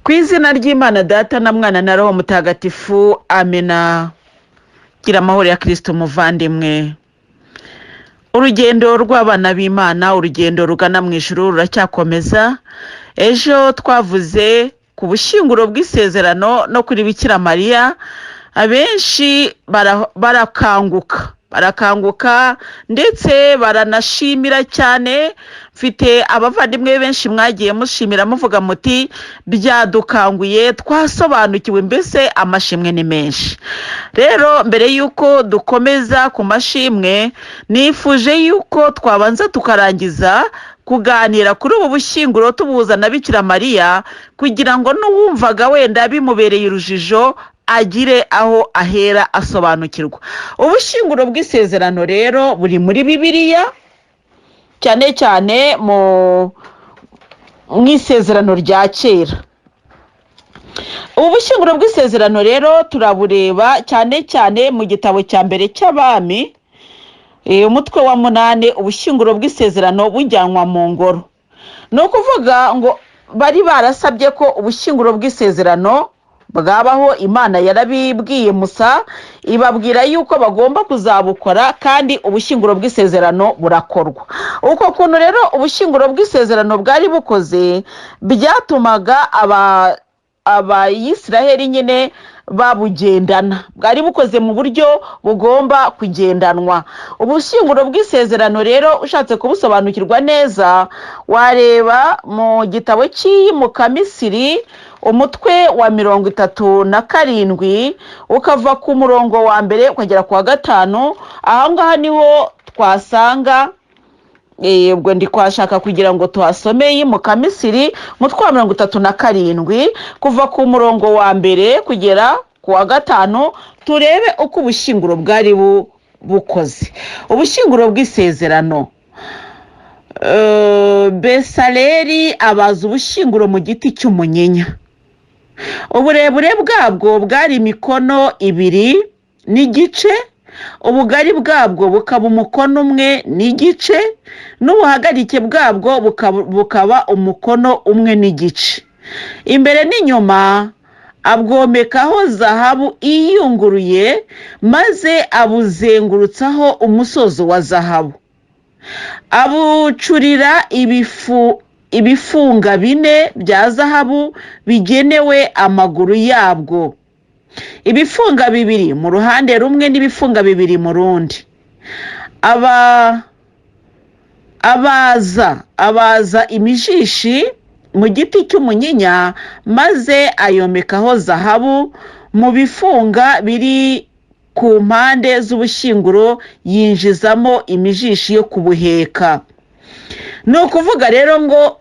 Ku izina ry'Imana Data na Mwana na Roho Mutagatifu, amena. Gira amahoro ya Kristo muvandimwe. Urugendo rw'abana b'Imana, urugendo rugana mu ijuru ruracyakomeza. Ejo twavuze ku bushinguro bw'Isezerano no kuri Bikira Mariya. Abenshi barakanguka ndetse baranashimira cyane. Mfite abavandimwe benshi mwagiye mushimira muvuga muti byadukanguye, twasobanukiwe, mbese amashimwe ni menshi. Rero mbere yuko dukomeza ku mashimwe, nifuje yuko twabanza tukarangiza kuganira kuri ubu bushinguro tubuza na Bikira Mariya, kugira ngo n'uwumvaga wenda bimubereye urujijo agire aho ahera asobanukirwa. Ubushinguro bw'Isezerano rero buri muri Bibiliya, cyane cyane mu Isezerano rya kera. Ubu bushinguro bw'Isezerano rero turabureba cyane cyane mu gitabo cya mbere cy'Abami, umutwe wa 8, ubushinguro bw'Isezerano bujyanwa mu ngoro. No kuvuga ngo bari barasabye ko ubushinguro bw'Isezerano bwabaho. Imana yarabibwiye Musa, ibabwira yuko bagomba kuzabukora, kandi ubushinguro bw'Isezerano burakorwa. Uko kuntu rero ubushinguro bw'Isezerano bwari bukoze, byatumaga Abayisiraheli nyine babugendana. Bwari bukoze mu buryo bugomba kugendanwa. Ubushinguro bw'Isezerano rero ushatse kubusobanukirwa neza, wareba mu gitabo cy'iyimuka Misiri, umutwe wa 37, ukava ku murongo wa 1 ukagera ku wa 5. Aha ngaha niho twasanga, ubwo ndi kwashaka kugira ngo tuhasome Iyimuka Misiri, umutwe wa 37, kuva ku murongo wa 1 kugera ku wa 5, turebe uko ubushinguro bwari bukoze. Ubushinguro bw'Isezerano. Besaleri abaza ubushinguro mu giti cy'umunyinya. Uburebure bwabwo bwari 2 n'igice, ubugari bwabwo bukaba 1 n'igice, n'ubuhagarike bwabwo bukaba 1 n'igice. Imbere n'inyuma abwomekaho zahabu iyunguruye, maze abuzengurutsaho umusozo wa zahabu. Abucurira ibifunga 4 bya zahabu bigenewe amaguru yabwo, ibifunga 2 mu ruhande rumwe n'ibifunga 2 mu rundi. Abaza imijishi mu giti cy'umunyinya, maze ayomekaho zahabu mu bifunga biri ku mpande z'ubushinguro, yinjizamo imijishi yo kubuheka. Ni ukuvuga rero ngo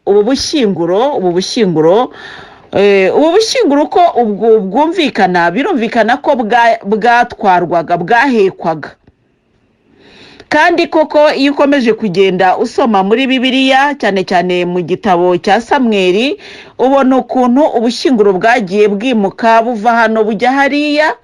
ubu bushinguro uko bwumvikana, birumvikana ko bwatwarwaga, bwahekwaga. Kandi koko iyo ukomeje kugenda usoma muri Bibiliya, cyane cyane mu gitabo cya Samweli, ubona ukuntu ubushinguro bwagiye bwimuka buva hano bujya hariya,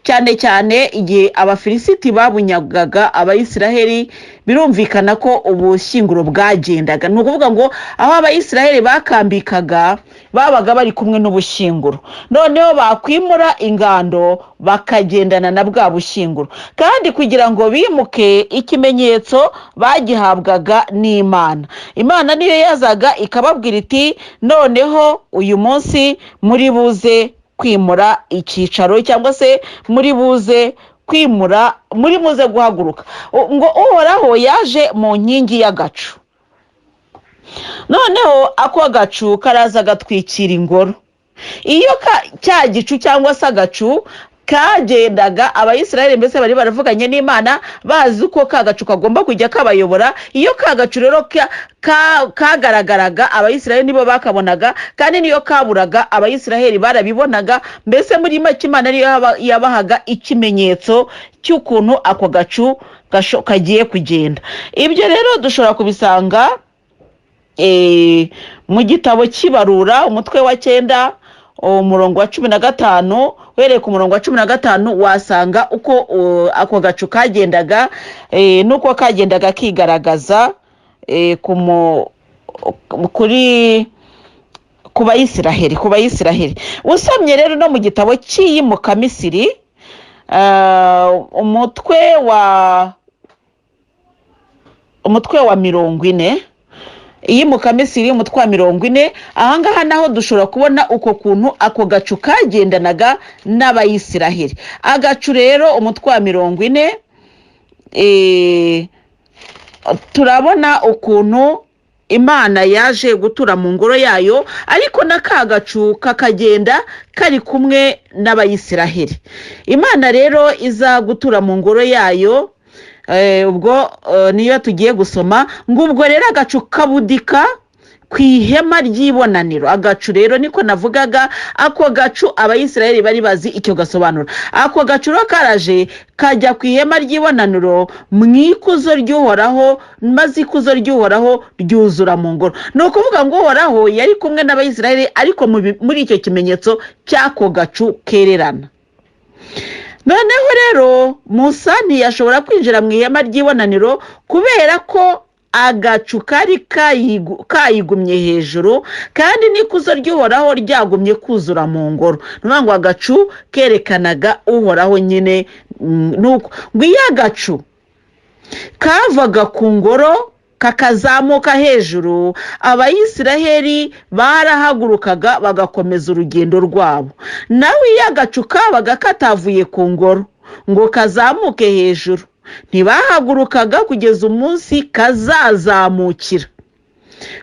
cyane cyane igihe Abafilisiti babunyagaga Abayisiraheli. Birumvikana ko ubushinguro bwagendaga. Ni ukuvuga ngo aho Abayisiraheli bakambikaga babaga bari kumwe n'ubushinguro, noneho bakwimura ingando bakagendana na bwa bushinguro. Kandi kugira ngo bimuke, ikimenyetso bagihabwaga n'Imana. Imana niyo yazaga ikababwira iti, noneho uyu munsi muri buze kwimura icyicaro, cyangwa se muri buze guhaguruka. Ngo Uhoraho yaje mu nkingi y'agacu, noneho ako gacu karaza gatwikira ingoro. Iyo cya gicu cyangwa se agacu kagendaga, Abayisiraheli mbese bari baravuganye n'Imana, bazi uko ka gacu kagomba kujya kabayobora. Iyo ka gacu rero kagaragaraga, Abayisiraheli nibo bakabonaga, kandi niyo kaburaga, Abayisiraheli barabibonaga. Mbese muri make Imana niyo yabahaga ikimenyetso cy'ukuntu ako gacu kagiye kugenda. Ibyo rero dushobora kubisanga mu gitabo cy'Ibarura, umutwe wa 9, umurongo wa 15. Uhereye ku murongo wa 15 wasanga uko ako gacu kagendaga, nuko kagendaga kigaragaza ku bayisiraheli usomye rero no mu gitabo cy'iyimuka Misiri umutwe wa 40 iyimuka Misiri umutwe wa 40 ahangaha naho dushobora kubona uko kuntu ako gacu kagendanaga n'abayisiraheli. Agacu rero umutwe wa 40 turabona ukuntu Imana yaje gutura mu ngoro yayo, ariko nakagacu kakagenda kari kumwe n'abayisiraheli. Imana rero iza gutura mu ngoro yayo, ubwo niyo tugiye gusoma ngo ubwo rero agacu kabudika ku ihema ry'ibonaniro. Agacu rero niko navugaga, ako gacu abayisiraheli bari bazi icyo gasobanura. Ako gacu rero karaje kajya ku ihema ry'ibonaniro mu ikuzo ry'Uhoraho, maze ikuzo ry'Uhoraho ryuzura mu ngoro. Ni ukuvuga ngo Uhoraho yari kumwe n'abayisiraheli, ariko muri icyo kimenyetso cy'ako gacu kererana. Noneho rero Musa ntiyashobora kwinjira mu ihema ry'ibonaniro kubera ko agacu kari kayigumye hejuru, kandi n'ikuzo ry'Uhoraho ryagumye kuzura mu ngoro. Nuvuga ngo agacu kerekanaga Uhoraho nyine. Nuko ngo iyo agacu kavaga ku ngoro kakazamuka hejuru, abayisiraheli barahagurukaga bagakomeza urugendo rwabo. Nawe iyo agacu kabaga katavuye ku ngoro ngo kazamuke hejuru, ntibahagurukaga kugeza umunsi kazazamukira.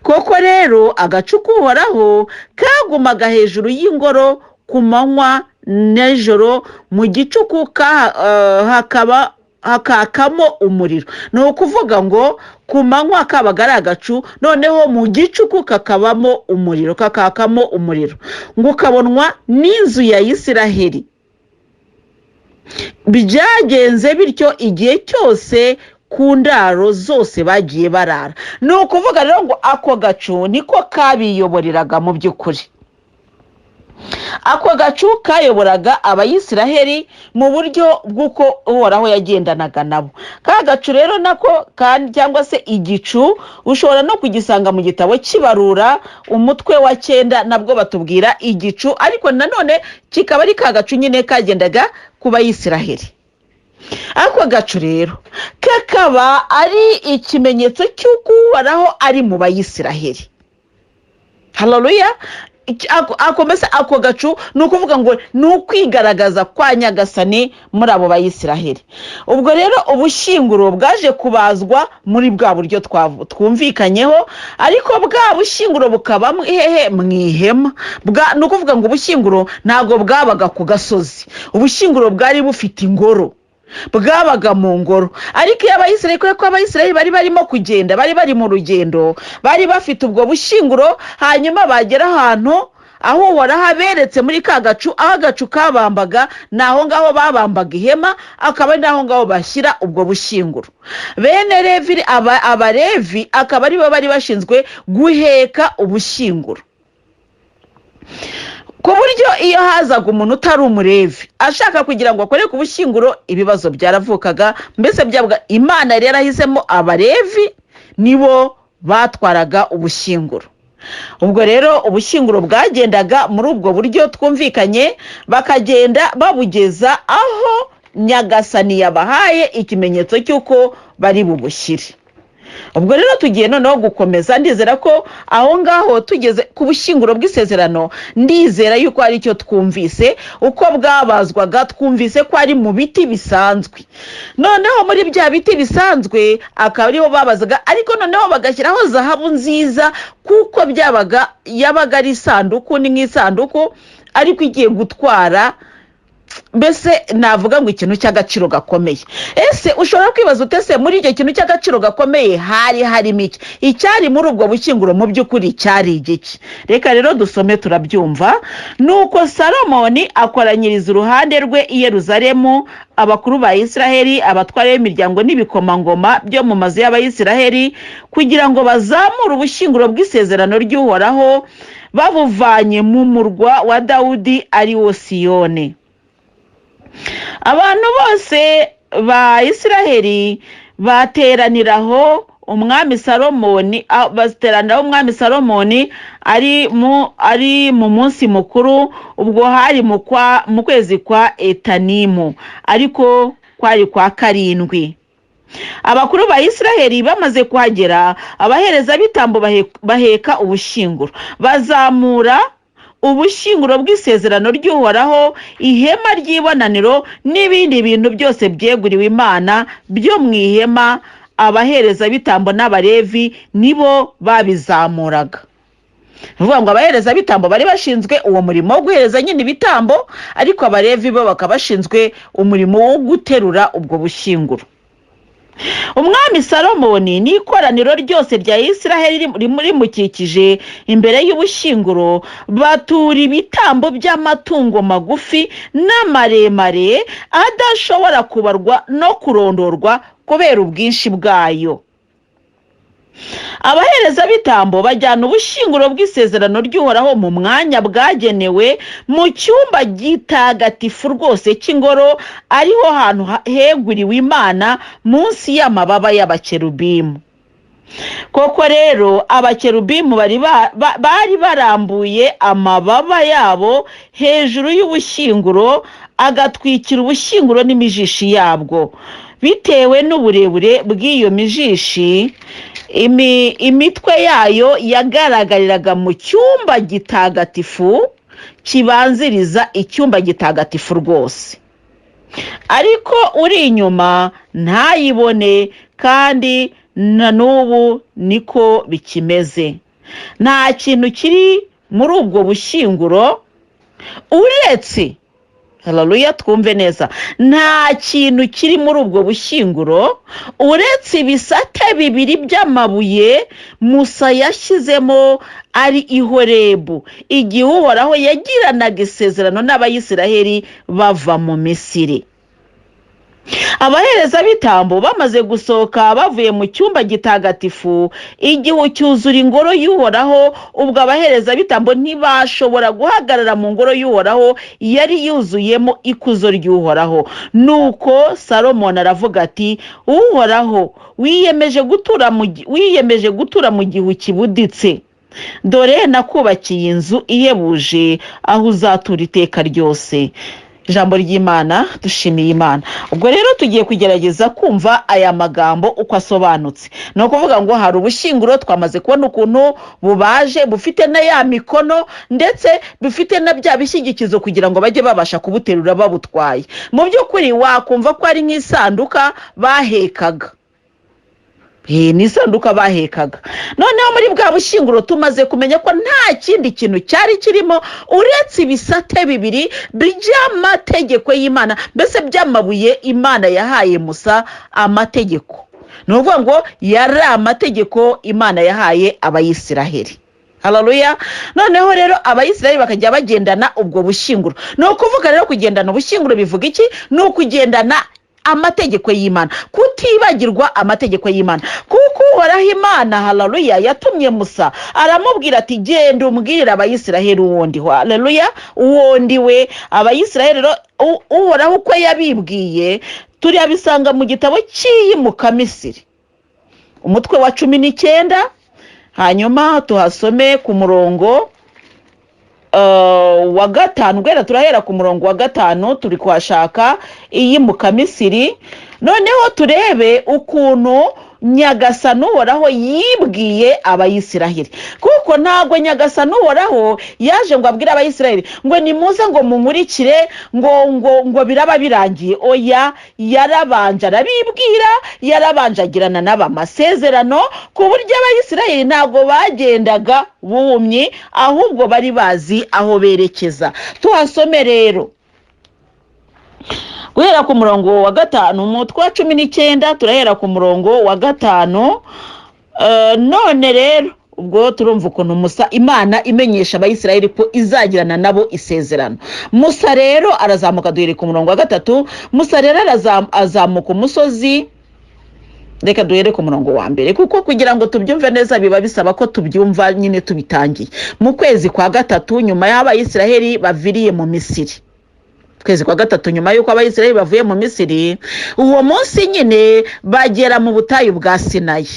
Koko rero agacu k'Uhoraho kagumaga hejuru y'ingoro ku manywa n'ijoro, mu gicuku hakakamo umuriro. Ni ukuvuga ngo ku manywa kabaga ari agacu, noneho mu gicuku kakakamo umuriro, ngo ukabonwa n'inzu ya Isiraheli. Byagenze bityo igihe cyose ku ndaro zose bagiye barara. Ni ukuvuga rero ngo ako gacu niko kabiyoboreraga mu by'ukuri. Ako gacu kayoboraga abayisiraheli mu buryo bw'uko Uhoraho yagendanaga nabo. Ka gacu rero nako cyangwa se igicu ushobora no kugisanga mu gitabo cy'Ibarura umutwe wa 9, nabwo batubwira igicu, ariko nanone kikaba ari ka gacu nyine kagendaga ku bayisiraheli. Ako gacu rero kakaba ari ikimenyetso cy'uko Uhoraho ari mu bayisiraheli. Haleluya. Ako gacu ni ukuvuga ngo ni ukwigaragaza kwa Nyagasani muri abo bayisiraheli. Ubwo rero ubushinguro bwaje kubazwa muri bwa buryo twumvikanyeho, ariko bwa bushinguro bukaba hehe mu ihema. Ni ukuvuga ngo ubushinguro ntabwo bwabaga ku gasozi, ubushinguro bwari bufite ingoro, bwabaga mu ngoro. Ariko iyo abayisiraheli, kuko abayisiraheli bari barimo kugenda, bari bari mu rugendo, bari bafite ubwo bushinguro, hanyuma bagera ahantu aho Uhoraho aberetse muri ka gacu, aho agacu kabambaga, naho ngaho babambaga ihema, akaba ari naho ngaho bashyira ubwo bushinguro. Bene Levi, Abalevi akaba ari bo bari bashinzwe guheka ubushinguro, ku buryo iyo hazaga umuntu utari umulevi ashaka kugira ngo akore ku bushinguro, ibibazo byaravukaga. Mbese byabaga Imana rero yahisemo Abalevi nibo batwaraga ubushinguro. Ubwo rero ubushinguro bwagendaga muri ubwo buryo twumvikanye, bakagenda babugeza aho Nyagasani yabahaye ikimenyetso cy'uko bari bubushyire. Ubwo rero tugiye noneho gukomeza. Ndizera ko aho ngaho tugeze ku bushinguro bw'Isezerano, ndizera yuko ari cyo twumvise. Uko bwabazwaga twumvise ko ari mu biti bisanzwe. Noneho muri bya biti bisanzwe akaba ariho babazaga, ariko noneho bagashyiraho zahabu nziza, kuko yabaga ari isanduku, ni nk'isanduku ariko igiye gutwara, mbese navuga ngo ikintu cy'agaciro gakomeye. Ese ushobora kwibaza utese muri icyo kintu cy'agaciro gakomeye hari harimo iki? Icyari muri ubwo bushinguro mu by'ukuri cyari igiki? Reka rero dusome turabyumva. Nuko Salomoni akoranyiriza uruhande rwe i Yeruzalemu abakuru ba Isiraheli, abatware b'imiryango n'ibikomangoma byo mu mazu y'Abayisiraheli, kugira ngo bazamure ubushinguro bw'Isezerano ry'Uhoraho babuvanye mu murwa wa Dawudi ari wo Siyoni. Abantu bose ba Isiraheli bateraniraho umwami Salomoni umwami Salomoni ari mu munsi mukuru, ubwo hari mu kwezi kwa Etanimu, ariko kwari kwa karindwi. Abakuru ba Isiraheli bamaze kuhagera, abahereza bitambo baheka ubushinguro, bazamura ubushinguro bw'isezerano ry'Uhoraho, ihema ry'ibonaniro n'ibindi bintu byose byeguriwe Imana byo mu ihema. Abahereza bitambo n'Abalevi nibo babizamuraga. Vuga ngo abahereza bitambo bari bashinzwe uwo murimo wo guhereza nyine ibitambo, ariko Abalevi bo bakaba bashinzwe umurimo wo guterura ubwo bushinguro. Umwami Salomoni n'ikoraniro ryose rya Isiraheli rimukikije imbere y'ubushinguro, batura ibitambo by'amatungo magufi n'amaremare adashobora kubarwa no kurondorwa kubera ubwinshi bwayo. Abahereza bitambo bajyana ubushinguro bw'isezerano ry'Uhoraho mu mwanya bwagenewe mu cyumba gitagatifu rwose cy'ingoro, ariho hantu heguriwe Imana munsi y'amababa y'abakerubimu. Koko rero abakerubimu bari barambuye amababa yabo hejuru y'ubushinguro, agatwikira ubushinguro n'imijishi yabwo. Bitewe n'uburebure bw'iyo mijishi, imitwe yayo yagaragariraga mu cyumba gitagatifu kibanziriza icyumba gitagatifu rwose, ariko uri inyuma ntayibone, kandi na n'ubu niko bikimeze. Nta kintu kiri muri ubwo bushinguro uretse, haleluya, twumve neza, nta kintu kiri muri ubwo bushinguro uretse ibisate bibiri by'amabuye Musa yashyizemo ari i Horebu, igihe Uhoraho yagiranaga isezerano n'Abayisiraheli bava mu Misiri. Abahereza bitambo bamaze gusohoka bavuye mu cyumba gitagatifu, igihu cyuzura ingoro y'Uhoraho, ubwo abahereza bitambo ntibashobora guhagarara mu ngoro y'Uhoraho, yari yuzuyemo ikuzo ry'Uhoraho. Nuko Salomoni aravuga ati, Uhoraho wiyemeje gutura mu gihu kibuditse. Dore nakubakiye inzu ihebuje, aho uzatura iteka ryose. Ijambo ry'Imana, dushimiye Imana. Ubwo rero tugiye kugerageza kumva aya magambo uko asobanutse. No kuvuga ngo hari ubushinguro, twamaze kubona ukuntu bubaje, bufite na ya mikono, ndetse bufite na bya bishyigikizo kugira ngo bajye babasha kubuterura babutwaye. Mu by'ukuri wakumva ko ari nk'isanduka bahekaga. Ni isanduka bahekaga. Noneho muri bwa bushinguro tumaze kumenya ko nta kindi kintu cyari kirimo uretse ibisate bibiri by'amategeko y'Imana, mbese by'amabuye Imana yahaye Musa amategeko. Ni ukuvuga ngo yari amategeko Imana yahaye Abayisiraheli. Haleluya. Noneho rero Abayisiraheli bakajya bagendana ubwo bushinguro. Ni ukuvuga rero kugendana ubushinguro bivuga iki? Ni ukugendana amategeko y'Imana, kutibagirwa amategeko y'Imana, kuko Uhoraho Imana, haleluya, yatumye Musa aramubwira ati, genda umbwirire Abayisiraheli uwondi. Haleluya. Uwondi we Abayisiraheli rero Uhoraho uko yabibwiye turabisanga mu gitabo cy'iyimuka Misiri, umutwe wa 19, hanyuma tuhasome ku murongo wa 5. Gwera turahera ku murongo wa 5, turi kuhashaka iyimuka Misiri. Noneho turebe ukuntu Nyagasani Uhoraho yibwiye Abayisiraheli, kuko ntabwo Nyagasani Uhoraho yaje ngo abwire Abayisiraheli ngo nimuze ngo mumurikire ngo biraba birangiye. Oya, yarabanje arabibwira, yarabanje agirana n'amasezerano, ku buryo Abayisiraheli ntabwo bagendaga bumye, ahubwo bari bazi aho berekeza. Tuhasome rero guhera ku murongo wa 5, umutwe wa 19, turahera ku murongo wa 5. None rero ubwo turumva ukuntu Musa, Imana imenyesha Abayisiraheli ko izagirana nabo isezerano. Musa rero arazamuka, duhere ku murongo wa 3. Musa rero azamuka umusozi. Reka duhere ku murongo wa 1, kuko kugira ngo tubyumve neza biba bisaba ko tubyumva nyine tubitangiye. Mu kwezi kwa 3 nyuma y'Abayisiraheli baviriye mu Misiri, kwezi kwa 3 nyuma yuko Abayisiraheli bavuye mu Misiri, uwo munsi nyine bagera mu butayu bwa Sinayi.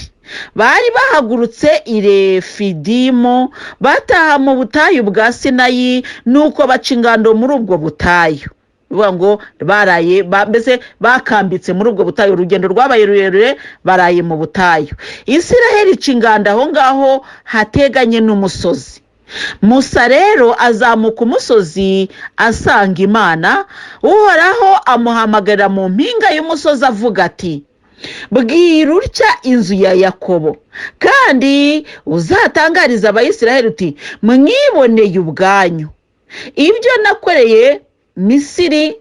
bari bahagurutse Irefidimu bataha mu butayu bwa Sinayi nuko baca ingando muri ubwo butayu. Bivuga ngo baraye mbese bakambitse muri ubwo butayu, urugendo rwabaye rurerure, baraye mu butayu. Isiraheli ica ingando aho ngaho hateganye n'umusozi. Musa rero azamuka umusozi asanga Imana. Uhoraho amuhamagarira mu mpinga y'umusozi avuga ati, bwira utya inzu ya Yakobo kandi uzatangariza Abayisiraheli uti, mwiboneye ubwanyu ibyo nakoreye Misiri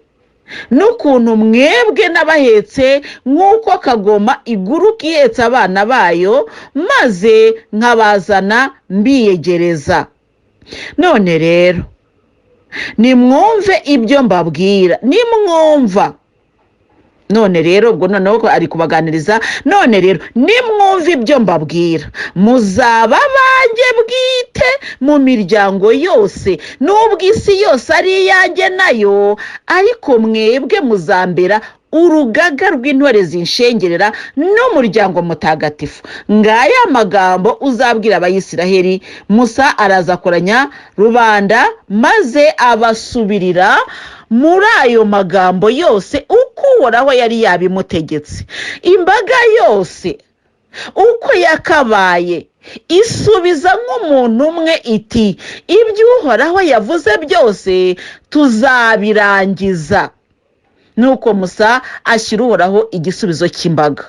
n'ukuntu mwebwe n'abahetse nk'uko kagoma iguruka ihetse abana bayo, maze nkabazana mbiyegereza. None rero nimwumve ibyo mbabwira, nimwumva. None rero ubwo noneho ko ari kubaganiriza. None rero nimwumve ibyo mbabwira, muzaba banjye bwite mu miryango yose, nubwo isi yose ari iyanjye nayo, ariko mwebwe muzambera urugaga rw'intore zinshengerera n'umuryango mutagatifu. Ngaya amagambo uzabwira Abayisiraheli. Musa arazakoranya rubanda maze abasubirira muri ayo magambo yose uko Uhoraho yari yabimutegetse. Imbaga yose uko yakabaye isubiza nk'umuntu umwe iti, ibyo Uhoraho yavuze byose tuzabirangiza. Nuko Musa ashyira Uhoraho igisubizo cy'imbaga.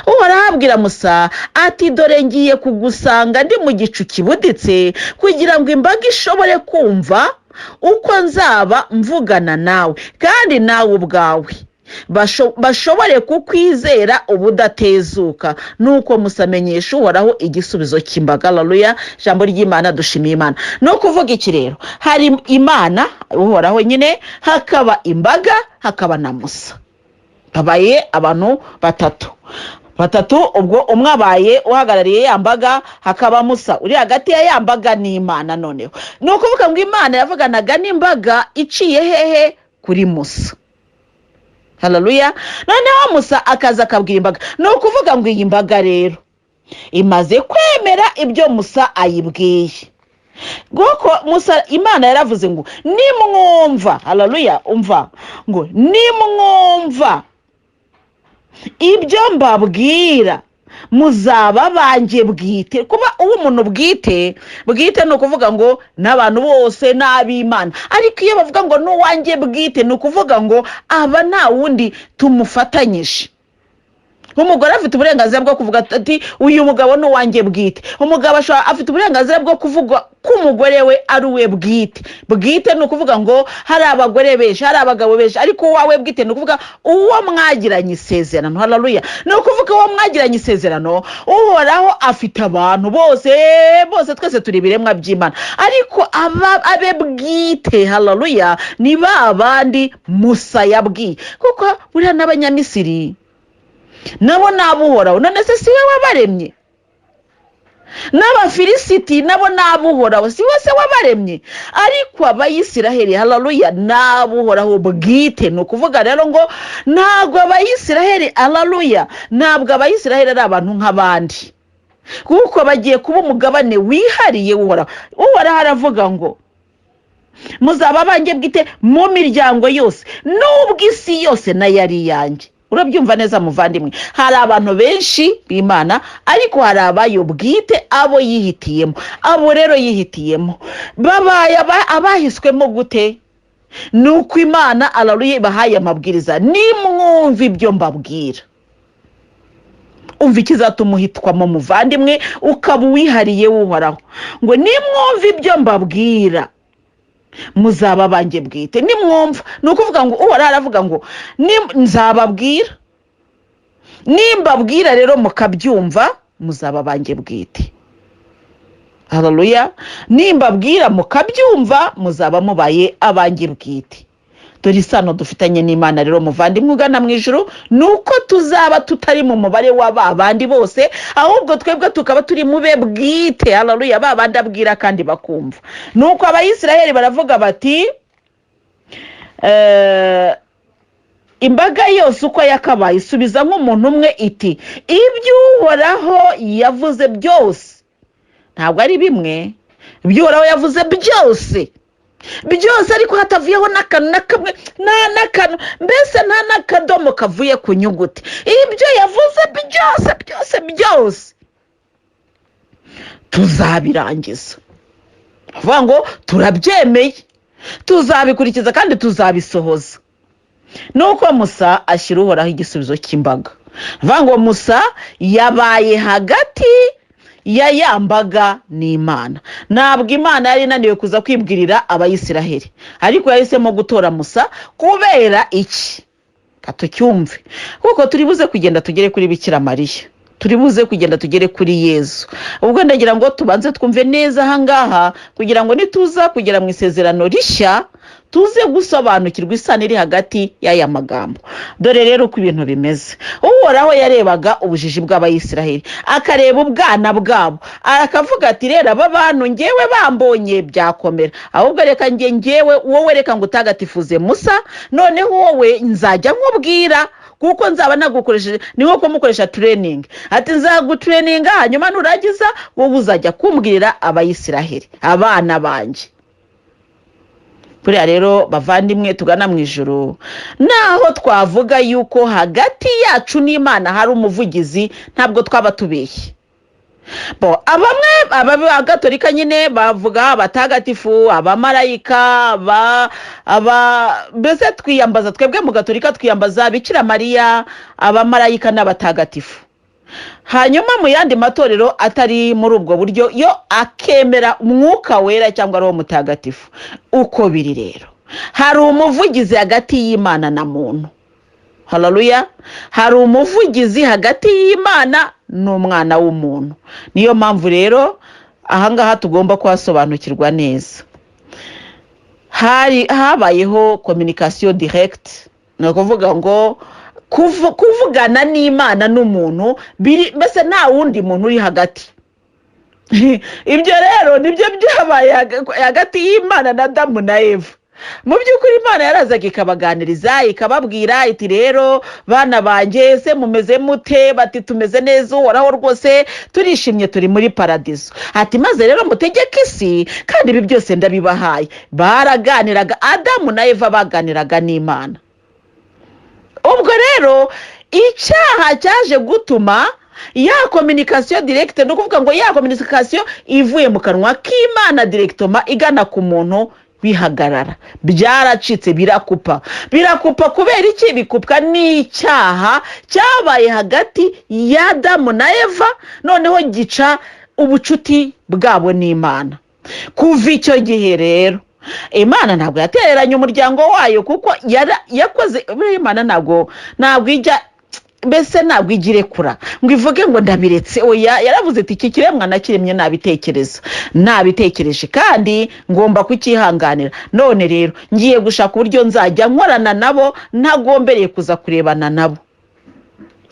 Uhoraho abwira Musa ati, dore ngiye kugusanga ndi mu gicu kibuditse, kugira ngo imbaga ishobore kumva uko nzaba mvugana nawe, kandi nawe ubwawe bashobore kukwizera ubudatezuka. Nuko Musa amenyesha Uhoraho igisubizo cy'imbaga. Haleluya, ijambo ry'Imana, dushimiye Imana. No kuvuga iki rero, hari Imana Uhoraho nyine, hakaba imbaga, hakaba na Musa. Babaye abantu batatu, ubwo umwe abaye uhagarariye yambaga, hakaba Musa uri hagati ya yambaga n'Imana. Noneho no kuvuga ngo Imana yavuganaga n'imbaga iciye hehe? Kuri Musa. Haleluya. Noneho Musa akaza akabwira imbaga. No kuvuga ngo iyi mbaga rero imaze kwemera ibyo Musa ayibwiye. Goko Musa, Imana yaravuze ngo nimwumva, haleluya, umva, ngo nimwumva ibyo mbabwira muzaba banjye bwite. Kuba uwo umuntu bwite ni ukuvuga ngo n'abantu bose n'ab'Imana, ariko iyo bavuga ngo n'uwanjye bwite ni ukuvuga ngo aba nta wundi tumufatanyije. Umugore afite uburenganzira bwo kuvuga ati, uyu mugabo n'uwanjye bwite. Umugabo afite uburenganzira bwo kuvuga ko umugore we ari uwe bwite. Bwite ni ukuvuga ngo hari abagore benshi, hari abagabo benshi, ariko uwawe bwite ni ukuvuga uwo mwagiranye isezerano. Haleluya. Ni ukuvuga uwo mwagiranye isezerano, Uhoraho afite abantu bose twese turi ibiremwa by'Imana, ariko abe bwite, haleluya, ni ba bandi Musa yabwiye. Kuko buriya n'Abanyamisiri nabo nabuhoraho, none se siwe wabaremye? N'Abafilisiti nabo nabuhoraho, siwe se wabaremye? Ariko Abayisiraheli, haleluya, nabuhoraho bwite. Ni ukuvuga rero ngo ntabwo Abayisiraheli, haleluya, ntabwo Abayisiraheli ari abantu nk'abandi, kuko bagiye kuba umugabane wihariye Uhoraho. Uhoraho aravuga ngo muzaba banjye bwite mu miryango yose, nubwo isi yose nayo ari iyanjye. Urabyumva neza muvandimwe? Hari abantu benshi b'Imana, ariko hari abayo bwite, abo yihitiyemo. Abo rero yihitiyemo babaye abahiswemo gute? Nuko Imana haleluya bahaye amabwiriza, nimwumve ibyo mbabwira. Umva ikizatuma uhitwamo muvandimwe, ukaba uwihariye Uhoraho. Ngo nimwumve ibyo mbabwira muzaba banjye bwite. Nimwumva ni ukuvuga ngo Uhoraho aravuga ngo nzababwira, nimbabwira rero mukabyumva muzaba banjye bwite. Haleluya. Nimbabwira mukabyumva muzaba mubaye abanjye bwite. Dore isano dufitanye n'Imana rero muvandimwe ugana mu ijuru, nuko tuzaba tutari mu mubare w'abandi bose, ahubwo twebwe tukaba turi mube bwite. Haleluya. Babandi abwira kandi bakumva. Nuko Abayisiraheli baravuga bati, imbaga yose uko yakabaye isubiza nk'umuntu umwe iti ibyo Uhoraho yavuze byose. Ntabwo ari bimwe, ibyo Uhoraho yavuze byose ariko hatavuyeho n'akantu na kamwe, n'akantu mbese nta n'akadomo kavuye ku nyuguti. Ibyo yavuze byose tuzabirangiza. Avuga ngo turabyemeye, tuzabikurikiza kandi tuzabisohoza. Nuko Musa ashyira Uhoraho igisubizo cy'imbaga. Avuga ngo Musa yabaye hagati ya mbaga n'Imana. Ntabwo Imana yari inaniwe kuza kwibwirira Abayisiraheli, ariko yahisemo gutora Musa kubera iki? Katucyumve. Kuko turi buze kugenda tugere kuri Bikira Mariya, turi buze kugenda tugere kuri Yesu. Ubwo ndagira ngo tubanze twumve neza ahangaha kugira ngo nituza kugera mu isezerano rishya tuze gusobanukirwa isano iri hagati y'aya magambo. Dore rero uko ibintu bimeze. Uhoraho yarebaga ubujiji bw'Abayisiraheli, akareba ubwana bwabo, akavuga ati rero aba bantu ngewe bambonye byakomera, ahubwo reka ngewe wowe reka ngutagatifuze Musa, noneho wowe nzajya nkubwira kuko nzaba nagukoresheje, ni nko kumukoresha training. Ati nzagutraininga hanyuma nuragiza wowe uzajya kumbwira Abayisiraheli, abana banje. Buriya rero bavandimwe tugana mu ijuru, naho twavuga yuko hagati yacu n'Imana hari umuvugizi, ntabwo twaba tubeshye. Abamwe Gatolika nyine bavuga abatagatifu, abamarayika, mbese twiyambaza, twebwe mu Gatolika twiyambaza Bikira Mariya, abamarayika n'abatagatifu. Hanyuma mu yandi matorero atari muri ubwo buryo yo akemera umwuka wera cyangwa Roho Mutagatifu. Uko biri rero, hari umuvugizi hagati y'Imana na muntu. Haleluya. Hari umuvugizi hagati y'Imana n'umwana w'umuntu. Niyo mpamvu rero ahangaha tugomba kwasobanukirwa neza. Habayeho communication direct, no kuvuga ngo kuvugana n'Imana n'umuntu mbese nta wundi muntu uri hagati. Ibyo rero nibyo byabaye hagati y'Imana na Adamu na Eva. Mu by'ukuri Imana yarazaga ikabaganiriza, ikababwira iti rero bana banjye se mumeze mute? Bati tumeze neza, Uhoraho rwose turishimye, turi muri paradiso. Ati maze rero mutegeke isi kandi ibi byose ndabibahaye. Baraganiraga, Adamu na Eva baganiraga n'Imana. Ubwo rero icyaha cyaje gutuma ya communication directe, no kuvuga ngo ya communication ivuye mu kanwa k'Imana directement igana ku muntu bihagarara. Byaracitse, birakupa kubera iki? Bikupwa n'icyaha cyabaye hagati ya Adamu na Eva, noneho gica ubucuti bwabo n'Imana. Kuva icyo gihe rero Imana ntabwo yatereranye umuryango wayo, kuko yakoze Imana ntabwo ijya mbese ntabwo igirekura ngo ivuge ngo ndabiretse. Oya, yaravuze ati iki kiremwa nakiremye nabitekereje kandi ngomba kukihanganira. None rero ngiye gushaka uburyo nzajya nkorana nabo ntagombereye kuza kurebana nabo.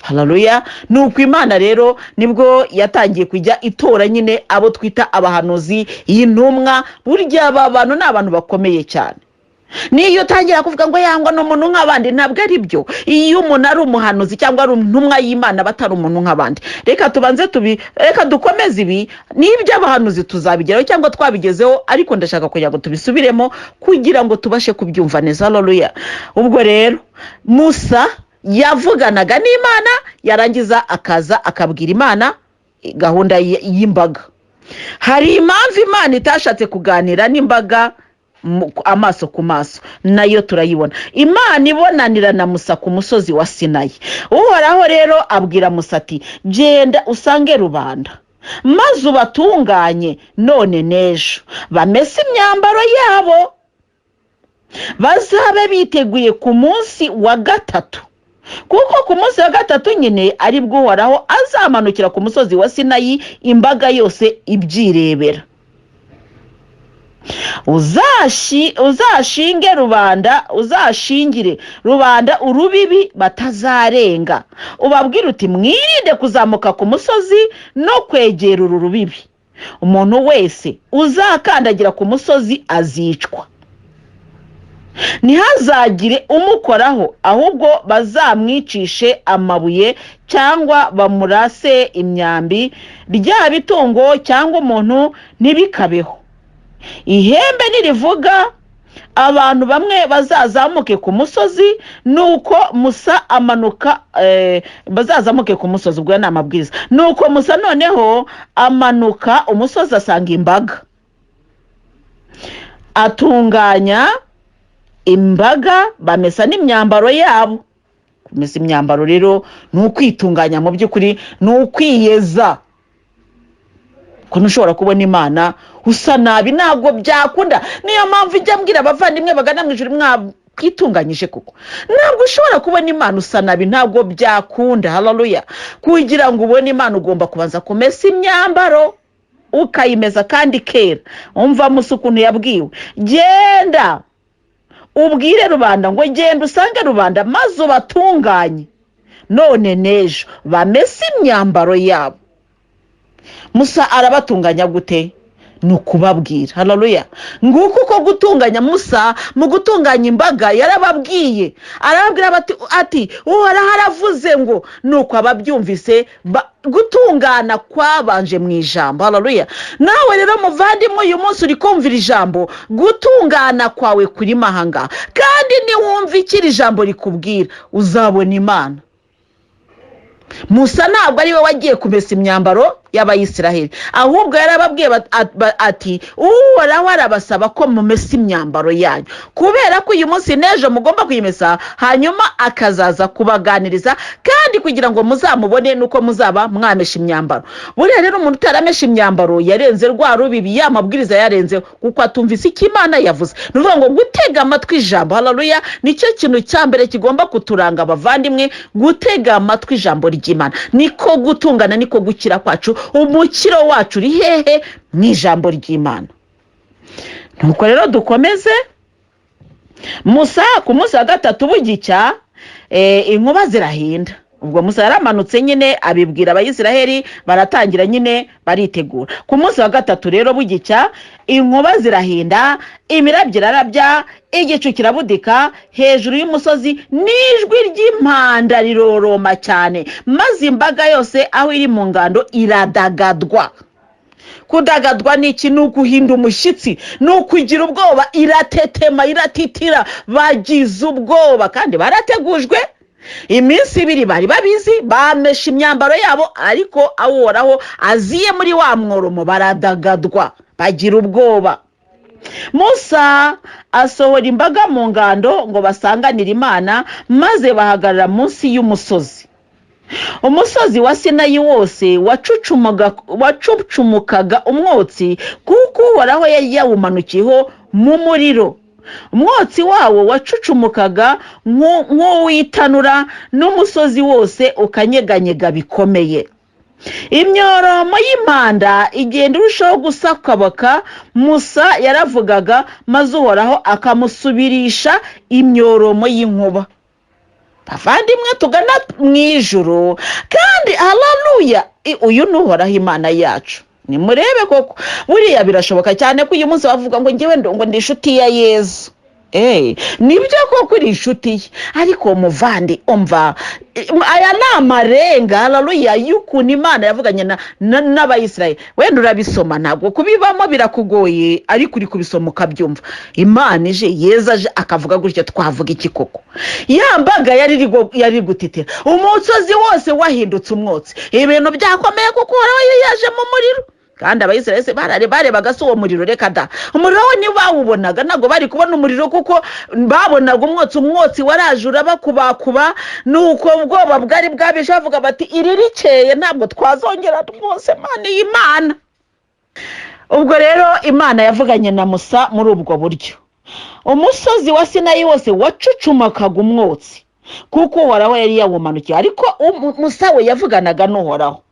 Haleluya. Nuko Imana rero nibwo yatangiye kujya itora nyine abo twita abahanuzi, y'intumwa. Burya aba bantu ni abantu bakomeye cyane. Niyo utangira kuvuga ngo yangwa n'umuntu nk'abandi, ntabwo ari byo. Iyo umuntu ari umuhanuzi cyangwa ari intumwa y'Imana batari umuntu nk'abandi. Reka dukomeze ibi, n'ibyo abahanuzi tuzabigeraho cyangwa twabigezeho, ariko ndashaka kugira ngo tubisubiremo kugira ngo tubashe kubyumva neza. Haleluya. Ubwo rero Musa yavuganaga n'Imana, yarangiza akaza akabwira Imana gahunda y'imbaga. Hari impamvu Imana itashatse kuganira n'imbaga amaso ku maso, nayo turayibona. Imana ibonanira na Musa ku musozi wa Sinayi. Uhoraho rero abwira Musa ati genda usange rubanda maze ubatunganye none n'ejo, bamese imyambaro yabo, bazabe biteguye ku munsi wa gatatu. Kuko ku munsi wa gatatu nyine ari bwo Uhoraho azamanukira ku musozi wa Sinayi, imbaga yose ibyirebera. Uzashingire rubanda urubibi batazarenga. Ubabwira uti mwirinde kuzamuka ku musozi no kwegera uru rubibi. Umuntu wese uzakandagira ku musozi azicwa. ntihazagire umukoraho, ahubwo bazamwicishe amabuye cyangwa bamurase imyambi, ryaba itungo cyangwa umuntu ntibikabeho. Ihembe nirivuga, abantu bamwe bazazamuke ku musozi, nuko Musa amanuka, bazazamuke ku musozi, ubwo ni amabwiriza. Nuko Musa noneho amanuka umusozi asanga imbaga, atunganya imbaga, bamesa n'imyambaro yabo. Kumesa imyambaro rero ni ukwitunganya, mu by'ukuri ni ukwiyeza. Ko ntushobora kubona Imana usa nabi, ntabwo byakunda. Niyo mpamvu ijya mbwira abavandimwe bagana mu ijuru, mwitunganyije kuko ntabwo ushobora kubona Imana usa nabi, ntabwo byakunda. Haleluya. Kugira ngo ubone Imana ugomba kubanza kumesa imyambaro, ukayimeza kandi kera. Umva Musa ukuntu yabwiwe, genda ubwire rubanda ngo genda usange rubanda maze ubatunganye, none n'ejo bamese imyambaro yabo. Musa arabatunganya gute? Ni ukubabwira. Haleluya. Nguko uko gutunganya Musa mu gutunganya imbaga yarababwiye, arababwira ati Uhoraho aravuze ngo, nuko ababyumvise gutungana kwabanje mu ijambo. Haleluya. Nawe rero muvandimwe, uyu munsi uri kumvira ijambo, gutungana kwawe kuri mahanga, kandi niwumva ikiri ijambo rikubwira, uzabona Imana. Musa ntabwo ari we wagiye kumesa imyambaro y'Abayisiraheli, ahubwo yarababwiye ati Uhoraho arabasaba ko mumesa imyambaro yanyu, kubera ko uyu munsi n'ejo mugomba kuyimesa, hanyuma akazaza kubaganiriza, kandi kugira ngo muzamubone nuko muzaba mwamesha imyambaro. Buriya rero umuntu utaramesha imyambaro yarenze rwa rubibi, ya mabwiriza yarenze, kuko atumvise icyo Imana yavuze. Nuvuga ngo gutega amatwi ijambo. Haleluya. Nicyo kintu cya mbere kigomba kuturanga abavandimwe, gutega amatwi ijambo ry'Imana. Niko gutungana, niko gukira kwacu. Umukiro wacu uri hehe? Mu ijambo ry'Imana. Nuko rero dukomeze. Musa ku munsi wa gatatu bugicya, inkuba zirahinda. Ubwo Musa yaramanutse nyine abibwira Abayisiraheli, baratangira nyine baritegura. Ku munsi wa gatatu rero bugicya, inkuba zirahinda, imirabyo irarabya, igicu kirabudika hejuru y'umusozi, n'ijwi ry'impanda riroroma cyane, maze imbaga yose aho iri mu ngando iradagadwa. Kudagadwa ni iki? Ni uguhinda umushyitsi, ni ukugira ubwoba, iratetema, iratitira, bagize ubwoba kandi barategujwe. Iminsi ibiri bari babizi, bamesha imyambaro yabo, ariko Uhoraho aziye muri wa mworomo, baradagadwa, bagira ubwoba. Musa asohora imbaga mu ngando ngo basanganire Imana, maze bahagarara munsi y'umusozi. Umusozi wa Sinayi wose wacucumukaga umwotsi, kuko Uhoraho yari yawumanukiyeho mu muriro. Umwotsi wawo wacucumukaga nk'uwitanura, n'umusozi wose ukanyeganyega bikomeye. Imyoromo y'impanda igenda irushaho gusakabaka. Musa yaravugaga, maze Uhoraho akamusubirisha imyoromo y'inkuba. Bavandimwe tugana mu ijuru, kandi haleluya, uyu ni Uhoraho Imana yacu. Nimurebe koko, buriya birashoboka cyane ko uyu munsi bavuga ngo ngewe ngo ndi inshuti ya Yesu. Nibyo koko uri inshuti ye, ariko muvandi umva, aya ni amarenga. Haleluya, y'ukuntu Imana yavuganye n'Abayisiraheli. Wenda urabisoma, ntabwo kubibamo birakugoye, ariko uri kubisoma ukabyumva. Imana ije, Yesu aje akavuga gutyo, twavuga iki koko? Yambaga yari gutitira, umusozi wose wahindutse umwotsi, ibintu byakomeye kuko Uhoraho yaje mu muriro. Kandi Abayisiraheli barebaga uwo muriro, reka da, umuriro we ntibawubonaga, ntabwo bari kubona umuriro, kuko babonaga umwotsi waraje urabakubakuba, nuko ubwoba bwari bwabishe, bavuga bati iri rikeye ntabwo twazongera rwose, Mana y'Imana. Ubwo rero Imana yavuganye na Musa muri ubwo buryo. Umusozi wa Sinayi wose wacucumakaga umwotsi, kuko Uhoraho yari yawumanukiye, ariko Musa we yavuganaga n'Uhoraho.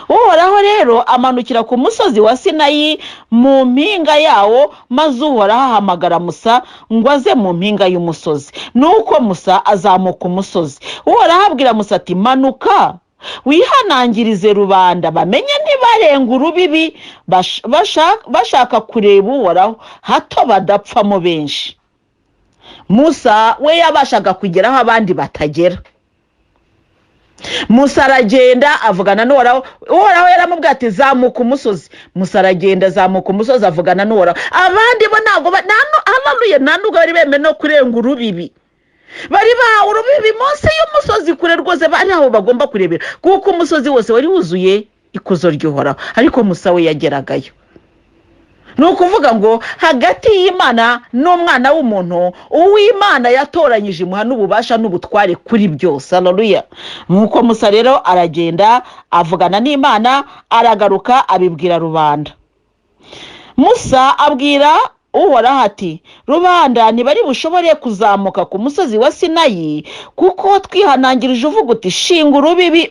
Uhoraho rero amanukira ku musozi wa Sinayi mu mpinga yawo, maze Uhoraho ahamagara Musa ngo aze mu mpinga y'umusozi. Nuko Musa azamuka umusozi. Uhoraho abwira Musa ati, manuka wihanangirize rubanda, bamenye ntibarenga urubibi bashaka kureba Uhoraho, hato badapfamo benshi. Musa we yabashaga kugeraho abandi batagera. Musa aragenda avugana n'Uhoraho. Uhoraho yaramubwiye ati zamuka umusozi. Musa aragenda azamuka umusozi avugana n'Uhoraho. Abandi bo ntago haleluya, ntabwo bari bemeye no kurenga urubibi. Bari bahawe urubibi munsi y'umusozi kure rwose, bari aho bagomba kurebera, kuko umusozi wose wari wuzuye ikuzo ry'Uhoraho. Ariko Musa we yageragayo. Nukuvuga ngo hagati y'Imana n'umwana w'umuntu, uw'Imana yatoranyije imuha n'ububasha n'ubutware kuri byose. Haleluya. Nuko Musa rero aragenda avugana n'Imana, aragaruka abibwira rubanda. Musa abwira Uhoraho ati, rubanda ntibari bushobore kuzamuka ku musozi wa Sinayi, kuko twihanangirije uvuga uti shinga urubibi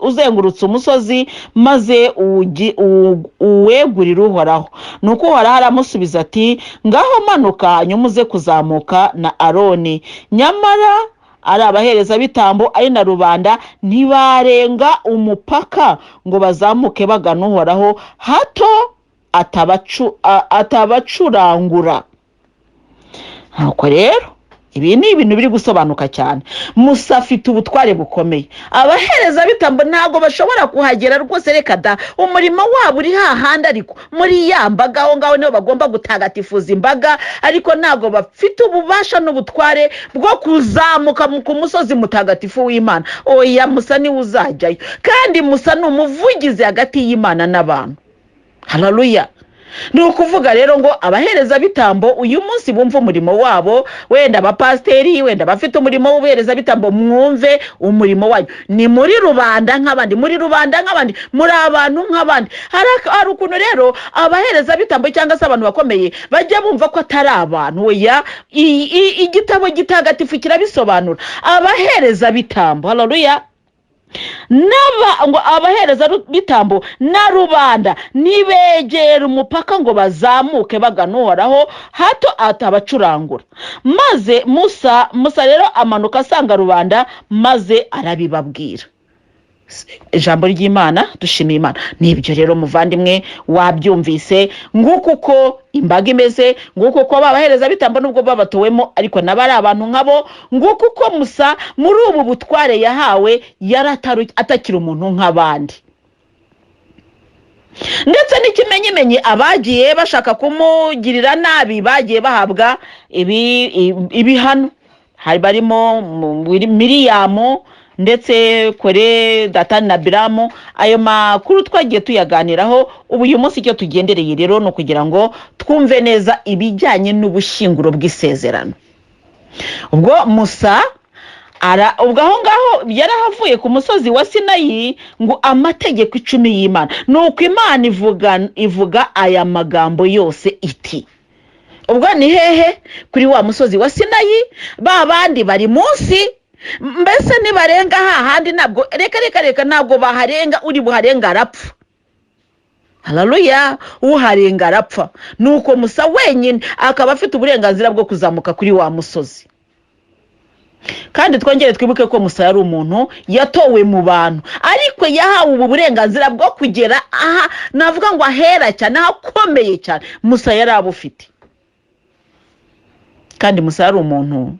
uzengurutse umusozi maze uwegurire Uhoraho. Nuko Uhoraho aramusubiza ati, ngaho manuka hanyuma uze kuzamuka na Aroni. Nyamara ari abahereza bitambo ari na rubanda ntibarenga umupaka ngo bazamuke bagana Uhoraho, hato atabacurangura. Nuko rero ibi ni ibintu biri gusobanuka cyane. Musa afite ubutware bukomeye. Abahereza bitambo ntago bashobora kuhagera rwose, reka da, umurimo wabo uri hahandi, ariko muri ya mbaga aho ngaho niho bagomba gutagatifuza imbaga, ariko ntago bafite ububasha n'ubutware bwo kuzamuka ku musozi mutagatifu w'Imana. Oya, Musa niwe uzajyayo, kandi Musa ni umuvugizi hagati y'Imana n'abantu. Haleluya. Ni ukuvuga rero ngo abahereza bitambo uyu munsi bumva umurimo wabo, wenda abapasiteri, wenda bafite umurimo w'ubuhereza bitambo, mwumve umurimo wanyu. Ni muri rubanda nk'abandi, muri abantu nk'abandi. Hari ukuntu rero abahereza bitambo cyangwa se abantu bakomeye bajya bumva ko atari abantu. Oya, igitabo gitagatifu kirabisobanura. Abahereza bitambo, haleluya, ngo abahereza bitambo na rubanda nibegera umupaka ngo bazamuke bagana Uhoraho, hato atabacurangura. Maze Musa rero amanuka asanga rubanda, maze arabibabwira. Ijambo ry'Imana, dushimiye Imana. Nibyo rero muvandimwe, wabyumvise, nguko uko imbaga imeze, nguko uko babahereza bitambo nubwo babatowemo, ariko nabari abantu nkabo, nguko uko Musa muri ubu butware yahawe atakiri umuntu nk'abandi. Ndetse n'ikimenyimenyi abagiye bashaka kumugirira nabi bagiye bahabwa ibihano. Hari barimo Mariya ndetse Kore, Datani na Biramu. Ayo makuru twagiye tuyaganiraho. Ubu uyu munsi icyo tugendereye rero no kugira ngo twumve neza ibijyanye n'ubushinguro bw'isezerano. Ubwo Musa ubwo aho ngaho yarahavuye ku musozi wa Sinayi ngo amategeko 10 y'Imana. Nuko Imana ivuga aya magambo yose iti. Ubwo ni hehe? Kuri wa musozi wa Sinayi. Ba bandi bari munsi, mbese nibarenga hahandi ntabwo reka ntabwo baharenga, uri buharenga arapfa. Haleluya. Uharenga arapfa. Nuko Musa wenyine akaba afite uburenganzira bwo kuzamuka kuri wa musozi. Kandi twongere twibuke ko Musa yari umuntu yatowe mu bantu, ariko yahawe ubu burenganzira bwo kugera aha navuga ngo ahera cyane, akomeye cyane. Musa yari abufite. Kandi Musa yari umuntu.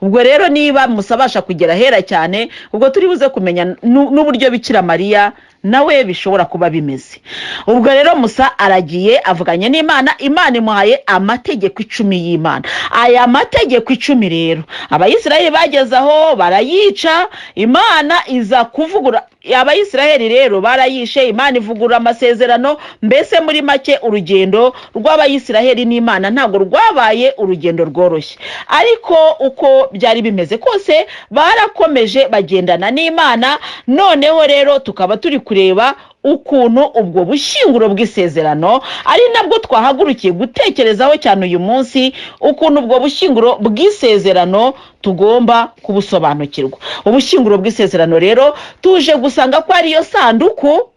Ubwo rero niba Musa abasha kugera hera cyane, ubwo turi buze kumenya n'uburyo Bikira Mariya nawe bishobora kuba bimeze. Ubwo rero Musa aragiye avuganye n'Imana, Imana imuhaye amategeko 10 y'Imana. Aya mategeko 10 rero Abayisiraheli bagezaho barayica, Imana iza kuvugura. Abayisiraheli rero barayishe, Imana ivugura amasezerano. Mbese muri make urugendo rw'Abayisiraheli n'Imana ntabwo rwabaye urugendo rworoshye, ariko uko byari bimeze kose barakomeje bagendana n'Imana. Noneho rero tukaba turi kureba ukuntu ubwo bushinguro bw'isezerano ari nabwo twahagurukiye gutekerezaho cyane uyu munsi, ukuntu ubwo bushinguro bw'isezerano tugomba kubusobanukirwa. Ubushinguro bw'isezerano rero tuje gusanga ko ari yo sanduku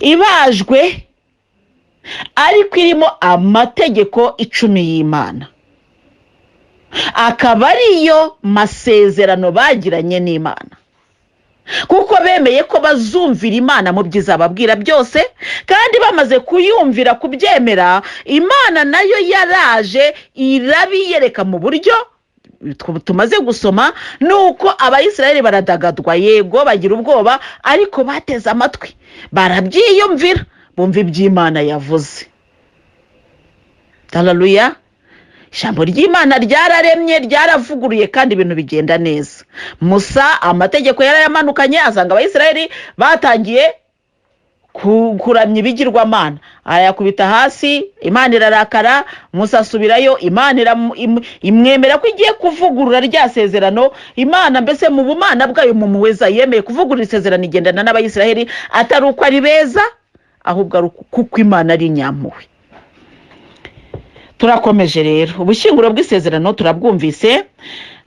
ibajwe, ariko irimo amategeko 10 y'Imana, akaba ariyo masezerano bagiranye n'Imana. kuko bemeye ko bazumvira Imana mu byiza babwira byose, kandi bamaze kuyumvira kubyemera, Imana nayo yaraje irabiyereka mu buryo tumaze gusoma. Nuko abayisiraheli baradagadwa, yego bagira ubwoba, ariko bateze amatwi, barabyiyumvira, bumva iby'Imana yavuze. Haleluya. Ijambo ry'Imana ryararemye, ryaravuguruye, kandi ibintu bigenda neza. Musa amategeko yarayamanukanye, asanga abayisiraheli batangiye kuramya ibigirwamana, arayakubita hasi, Imana irarakara. Musa asubirayo, Imana imwemera ko igiye kuvugurura rya sezerano. Imana mbese mu bumana bwayo mu muweza yemeye kuvugurura isezerano igendana n'abayisiraheli, atari uko ari beza, ahubwo ari kuko Imana ari nyampuhwe. Turakomeje rero, ubushinguro bw'isezerano turabwumvise.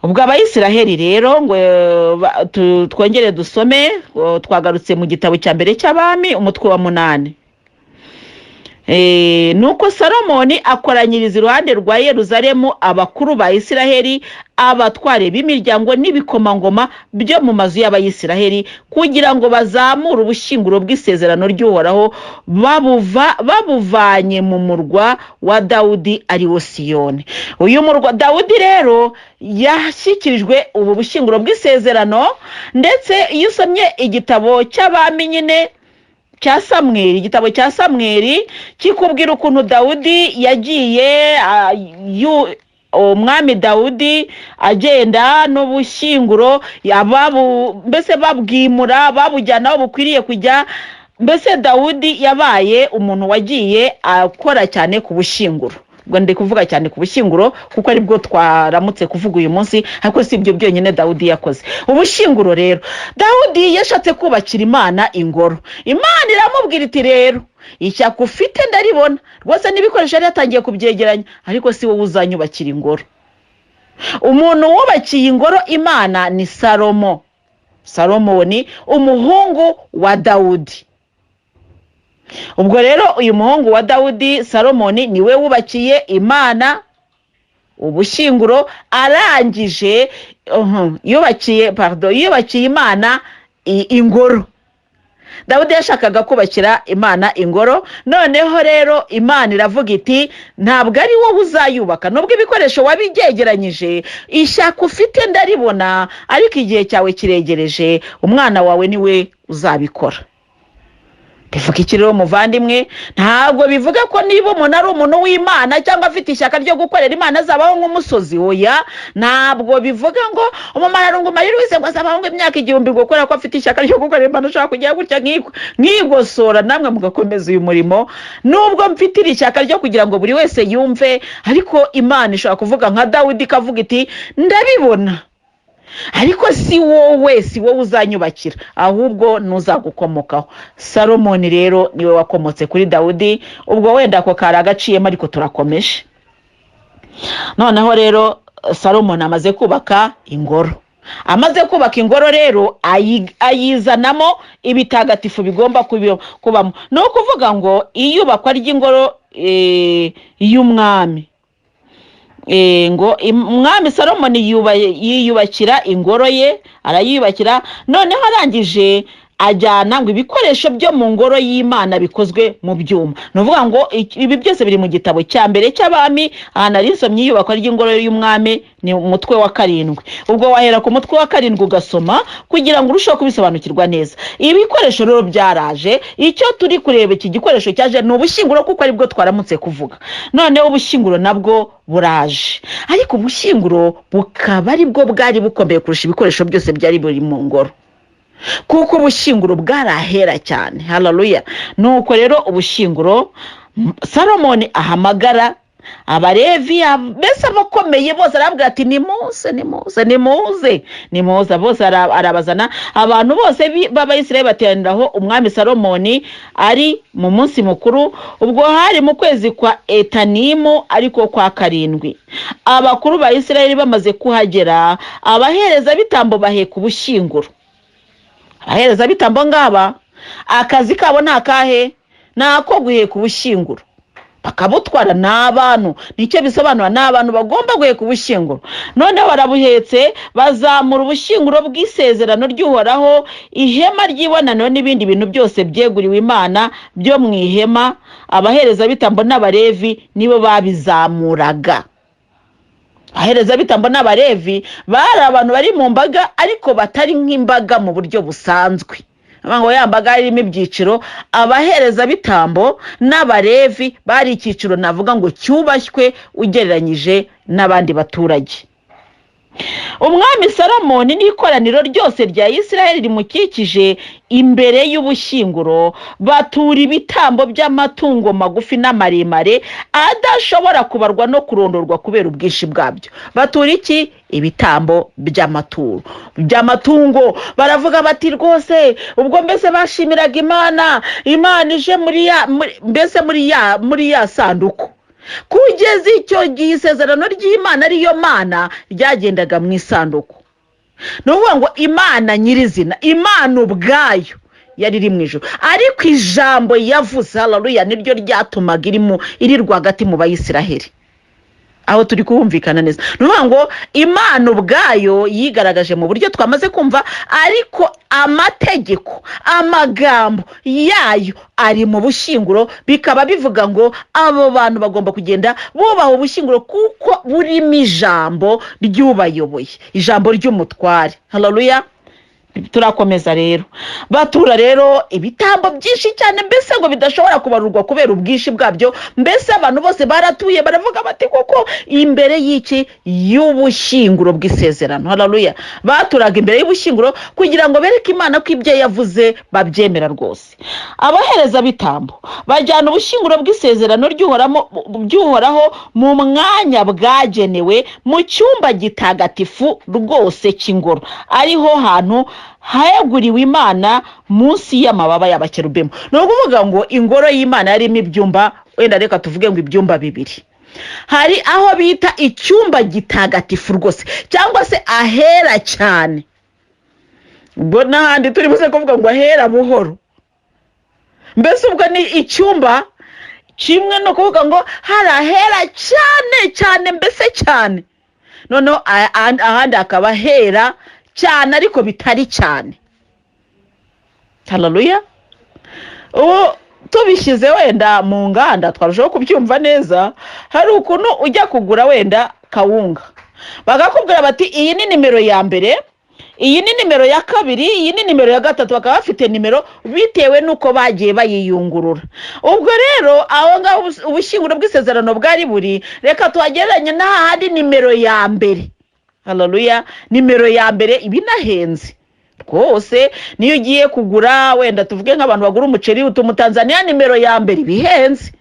Ubwo abayisiraheli rero ngo twongere dusome, twagarutse mu gitabo cya mbere cy'abami umutwe wa 8. Nuko Salomoni akoranyiriza iruhande rwa Yeruzalemu abakuru ba Isiraheli, abatware b'imiryango n'ibikomangoma byo mu mazu y'abayisiraheli, kugira ngo bazamure ubushinguro bw'isezerano ry'Uhoraho babuvanye mu murwa wa Dawudi ari wo Siyoni. Uyu murwa Dawudi rero yashyikirijwe ubu bushinguro bw'isezerano. Ndetse iyo usomye igitabo cy'abami nyine cya Samweli, igitabo cya Samweli kikubwira ukuntu Dawudi yagiye umwami Dawudi agenda n'ubushinguro, mbese babwimura, babujyana aho bukwiriye kujya. Mbese Dawudi yabaye umuntu wagiye akora cyane ku bushinguro. Ubwo ndi kuvuga cyane ku bushinguro kuko ari bwo twaramutse kuvuga uyu munsi, ariko si ibyo byonyine Dawudi yakoze. Ubushinguro rero, Dawudi yashatse kubakira Imana ingoro. Imana iramubwira iti rero, ishyaka ufite ndaribona rwose, n'ibikoresho yari yatangiye kubyegeranya, ariko si wowe uzanyubakira ingoro. Umuntu wubakiye ingoro Imana ni Salomo. Salomo ni umuhungu wa Dawudi. Ubwo rero uyu muhungu wa Dawudi Salomoni niwe wubakiye Imana ubushinguro, arangije yubakiye Imana ingoro. Dawudi yashakaga kubakira Imana ingoro. Noneho rero Imana iravuga iti, ntabwo ari wowe uzayubaka, nubwo ibikoresho wabyegeranyije, ishyaka ufite ndaribona, ariko igihe cyawe kiregereje, umwana wawe niwe uzabikora. Bivuga iki rero muvandimwe? Ntabwo bivuga ko niba umuntu ari umuntu w'Imana cyangwa afite ishyaka ryo gukorera Imana azabaho nk'umusozi. Oya, ntabwo bivuga ngo Umumararungu Louise ngo azabaho imyaka 1000 gukora ko afite ishyaka ryo gukorera Imana, ushaka kujya gutya nkigosora. Namwe mugakomeza uyu murimo, nubwo mfite ishyaka ryo kugira ngo buri wese yumve, ariko Imana ishobora kuvuga nka Dawidi kavuga iti, ndabibona, ariko si wowe uzanyubakira, ahubwo nuzagukomokaho. Salomoni rero niwe wakomotse kuri Dawudi. Ubwo wenda ako kari agaciyemo, ariko turakomeje. Noneho rero Salomoni amaze kubaka ingoro. Amaze kubaka ingoro rero ayizanamo ibitagatifu bigomba kubamo. No kuvuga ngo iyubakwa ry'ingoro y'umwami, ngo umwami Salomoni yiyubakira ingoro ye, arayiyubakira. Noneho arangije ajyana ngo ibikoresho byo mu ngoro y'Imana bikozwe mu byuma. Nuvuga ngo ibi byose biri mu gitabo cya mbere cy'abami. Nari nsomye iyubakwa ry'ingoro y'umwami, ni umutwe wa 7. Ubwo wahera ku mutwe wa 7 ugasoma kugira ngo urusheho kubisobanukirwa neza. Ibikoresho rero byaraje. Icyo turi kureba iki gikoresho cyaje ni ubushinguro, kuko ari bwo twaramutse kuvuga. Noneho ubushinguro nabwo buraje, ariko ubushinguro bukaba ari bwo bwari bukomeye kurusha ibikoresho byose byari buri mu ngoro, kuko ubushinguro bwarahera cyane. Haleluya. Nuko rero ubushinguro Salomoni ahamagara Abalevi, mbese abakomeye bose, arabwira ati nimuze. Bose arabazana. Abantu bose b'Abayisiraheli bateraniraho umwami Salomoni ari mu munsi mukuru. Ubwo hari mu kwezi kwa Etanimu, ariko kwa 7. Abakuru ba Isiraheli bamaze kuhagera, abahereza bitambo baheka ubushinguro. Abahereza bitambo ngaba akazi kabo nakahe? Nako guheka ubushinguro. bakabutwara n'abantu, nicyo bisobanura n'abantu bagomba guheka ubushyinguro. Noneho barabuhetse bazamura ubushyinguro bw'isezerano ry'Uhoraho, ihema ry'ibonaniro n'ibindi bintu byose byeguriwe Imana byo mu ihema. Abaherezabitambo n'Abalevi nibo babizamuraga. Abaherezabitambo n'Abalevi bari abantu bari mu mbaga ariko batari nk'imbaga mu buryo busanzwe. Ngo yambaga irimo ibyiciro. Abaherezabitambo n'Abalevi bari icyiciro navuga ngo cyubashywe ugereranyije n'abandi baturage. Umwami Salomoni n'ikoraniro ryose rya Isiraheli rimukikije imbere y'ubushyinguro batura ibitambo by'amatungo magufi n'amaremare adashobora kubarwa no kurondorwa kubera ubwinshi bwabyo. Batura iki? Ibitambo by'amatungo. Baravuga bati rwose ubwo mbese bashimiraga Imana ije muri ya sanduku. Kugeza icyo gihe isezerano ry'Imana ariyo Mana ryagendaga mu isanduku. Ni ukuvuga ngo Imana nyirizina, Imana ubwayo yari iri mu ijuru, ariko ijambo yavuze, haleluya, niryo ryatumaga iri rwagati mu Bayisiraheli. Aho turi kumvikana neza. Ni ukuvuga ngo Imana ubwayo yigaragaje mu buryo twamaze kumva, ariko amategeko, amagambo yayo ari mu bushyinguro. Bikaba bivuga ngo abo bantu bagomba kugenda bubaha ubushyinguro kuko burimo ijambo ry'ubayoboye, ijambo ry'umutware. Haleluya. Turakomeza rero. Batura rero ibitambo byinshi cyane, mbese ngo bidashobora kubarurwa kubera ubwinshi bwabyo. Mbese abantu bose baratuye baravuga bati koko imbere y'ubushyinguro bw'isezerano. Haleluya. Baturaga imbere y'ubushyinguro kugira ngo bereke Imana ko ibyo yavuze babyemera rwose. Abaherezabitambo bajyana ubushyinguro bw'isezerano ry'Uhoraho mu mwanya bwagenewe mu cyumba gitagatifu rwose cy'ingoro, ariho hantu hayeguriwe Imana munsi y'amababa y'abakerubimu. Ni ukuvuga ngo ingoro y'Imana yarimo ibyumba, wenda reka tuvuge ngo ibyumba bibiri. Hari aho bita icyumba gitagatifu rwose, cyangwa se ahera cyane. Ubwo n'ahandi turi buze kuvuga ngo ahera buhoro. Mbese ubwo ni icyumba kimwe, no kuvuga ngo hari ahera cyane cyane, mbese cyane. Noneho ahandi akaba hera cyane ariko bitari cyane. Haleluya. Tubishyize wenda mu nganda twarushaho kubyumva neza. Hari ukuntu ujya kugura wenda kawunga, bagakubwira bati iyi ni nimero ya mbere, iyi ni nimero ya kabiri, iyi ni nimero ya gatatu. Bakaba bafite nimero bitewe nuko bagiye bayiyungurura. Ubwo rero aho ngaho ubushyinguro bw'isezerano bwari buri, reka tuhagereranye n'ahandi nimero ya mbere. Haleluya. Nimero ya mbere ibinahenze rwose. Niyo ugiye kugura wenda tuvuge nk'abantu bagura umuceri Umutanzania, nimero ya mbere bihenze.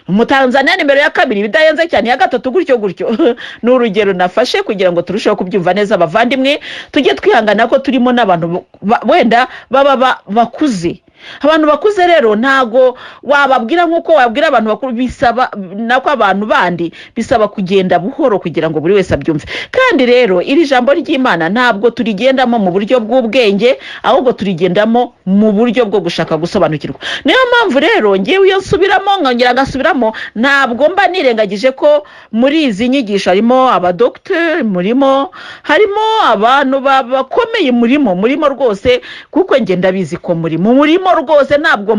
Umutanzania nimero ya kabiri bidahenze cyane, ya gatatu gutyo gutyo. Ni urugero nafashe kugira ngo turusheho kubyumva neza. Abavandimwe, tujye twihangana ko turimo n'abantu wenda baba bakuze. Abantu bakuze rero ntago wababwira nkuko wabwira abantu bakuru, bisaba nako abantu bandi bisaba kugenda buhoro kugira ngo buri wese abyumve. Kandi rero iri jambo ry'Imana ntabwo turigendamo mu buryo bw'ubwenge, ahubwo turigendamo mu buryo bwo gushaka gusobanukirwa. Niyo mpamvu rero ngewe iyo nsubiramo nkongera ngasubiramo, ntabwo mba nirengagije ko muri izi nyigisho harimo abadokiteri, harimo abantu bakomeye murimo rwose, kuko ngenda bizi ko murimo rwose, ntabwo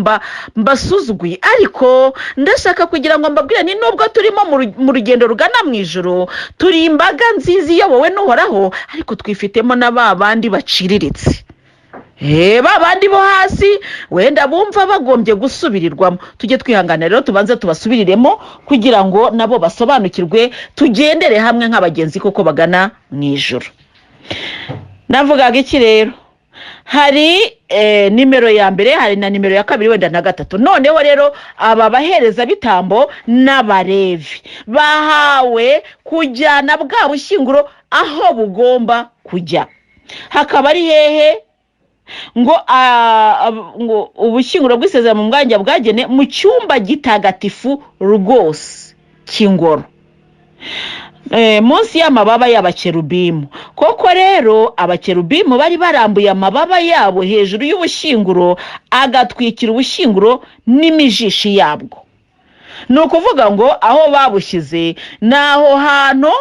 mbasuzuguye. Ariko ndashaka kugira ngo mbabwire ni nubwo turimo mu rugendo rugana mu ijuru, turi imbaga nziza iyobowe n'Uhoraho, ariko twifitemo na ba bandi baciriritse, ba bandi bo hasi wenda bumva bagombye gusubirirwamo. Tujye twihangana rero, tubanze tubasubiriremo kugira ngo nabo basobanukirwe, tugendere hamwe nk'abagenzi kuko bagana mu ijuru. Navugaga iki rero? Hari nimero ya mbere, hari na nimero ya kabiri, wenda na gatatu. Noneho rero aba baherezabitambo n'Abalevi bahawe kujyana bwa bushyinguro aho bugomba kujya. Hakaba ari hehe? Ngo ubushyinguro bw'isezerano mu mwanya bwagene mu cyumba gitagatifu rwose cy'ingoro, munsi y'amababa y'abakerubimu. Koko rero abakerubimu bari barambuye amababa yabo hejuru y'ubushyinguro, agatwikira ubushyinguro n'imijishi yabwo. ni ukuvuga ngo aho babushyize ni aho hantu,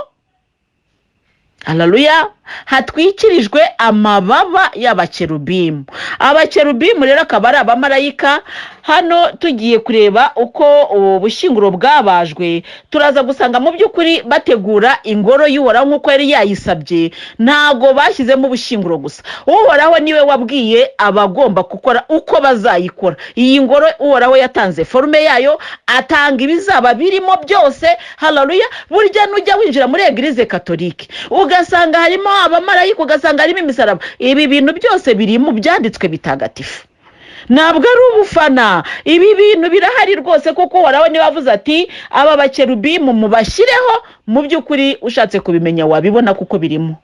haleluya, hatwikirijwe amababa y'abakerubimu. Abakerubimu rero akaba ari abamarayika. Hano tugiye kureba uko ubushinguro bwabajwe, turaza gusanga mu by'ukuri bategura ingoro y'Uhoraho nk'uko yari yayisabye. Ntago bashyizemo ubushinguro gusa, Uhoraho niwe wabwiye abagomba gukora uko bazayikora. Iyi ngoro Uhoraho yatanze forume yayo, atanga ibizaba birimo byose, haleluya. Burya nujya winjira muri Eglise Katolike ugasanga harimo abamarayika, ugasanga harimo imisaraba, ibi bintu byose biri mu byanditswe bitagatifu. Ntabwo ari ubufana, ibi bintu birahari rwose, kuko Uhoraho niwe wavuze ati aba bakerubimu mubashyireho. Mu by'ukuri ushatse kubimenya wabibona kuko birimo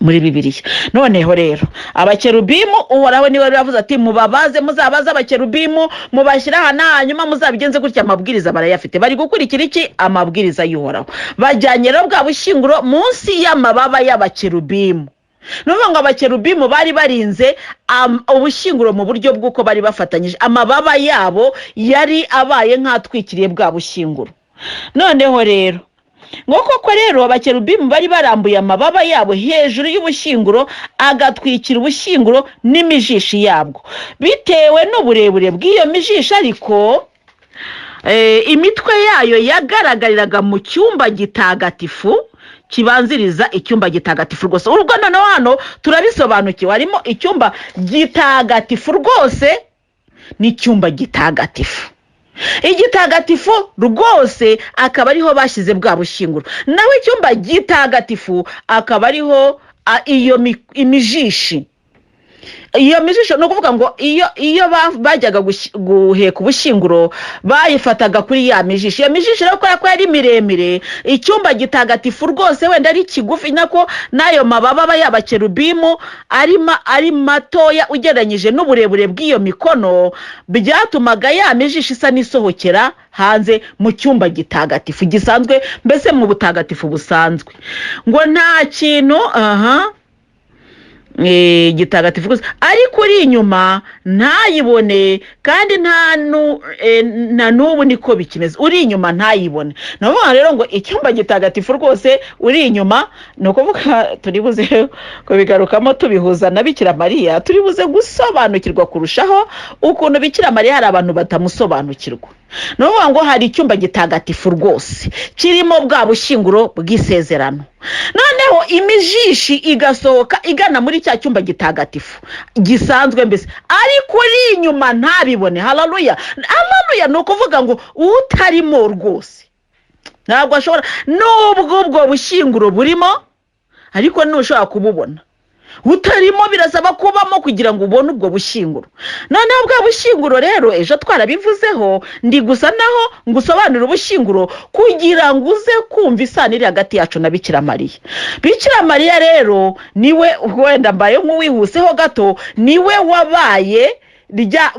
muri Bibiliya. Noneho rero abakerubimu Uhoraho niwe yavuze ati mubabaze, muzabaze abakerubimu mubashyira hano, hanyuma muzabigenze gutya. Amabwiriza barayafite, bari gukurikira iki? Amabwiriza y'Uhoraho. Bajyanye rero bwa bushinguro munsi y'amababa y'abakerubimu. Nuvuga ngo abakerubimu bari barinze ubushinguro mu buryo bw'uko bari bafatanyije, amababa yabo yari abaye nk'atwikiriye bwa bushinguro. Noneho rero ngo koko rero abakerubimu bari barambuye amababa yabo hejuru y'ubushinguro, agatwikira ubushinguro n'imijishi yabwo. Bitewe n'uburebure bw'iyo mijishi ariko imitwe yayo yagaragariraga mu cyumba gitagatifu kibanziriza icyumba gitagatifu rwose. Urwo noneho hano turabisobanukiwe, harimo icyumba gitagatifu rwose n'icyumba gitagatifu. Igitagatifu rwose akaba ariho bashyize bwa bushinguro, naho icyumba gitagatifu akaba ariho iyo imijishi. Iyo mijisho no kuvuga ngo iyo bajyaga guheka ubushinguro bayifataga kuri ya mijisho. Iyo mijisho rero ko yari miremire, icyumba gitagatifu rwose wenda ari kigufi, nako nayo mababa y'abakerubimu ari matoya ugereranyije n'uburebure bw'iyo mikono, byatumaga ya mijisho isa n'isohokera hanze mu cyumba gitagatifu gisanzwe, mbese mu butagatifu busanzwe. Ngo nta kintu gitagatifu gusa ariko uri inyuma ntayibone, kandi nta n'ubu niko bikimeze, uri inyuma ntayibone. Navuga rero ngo icyumba gitagatifu rwose uri inyuma, ni ukuvuga turi buze kubigarukamo tubihuza na Bikira Mariya, turi buze gusobanukirwa kurushaho ukuntu Bikira Mariya hari abantu batamusobanukirwa. Navuga ngo hari icyumba gitagatifu rwose kirimo bwa bushinguro bw'isezerano. Noneho imijishi igasohoka igana muri cya cyumba gitagatifu gisanzwe mbese, ariko uri inyuma ntabibone. Haleluya, haleluya. Ni ukuvuga ngo utarimo rwose ntabwo ashobora, nubwo ubwo bushinguro burimo ariko ntushobora kububona. Utarimo birasaba kubamo kugira ngo ubone ubwo bushinguro. Noneho bwa bushinguro rero ejo twarabivuzeho, ndi gusa naho ngusobanura ubushinguro kugira ngo uze kumva isano iri hagati yacu na Bikira Mariya. Bikira Mariya rero niwe, wenda mbaye nk'uwihuseho gato, niwe wabaye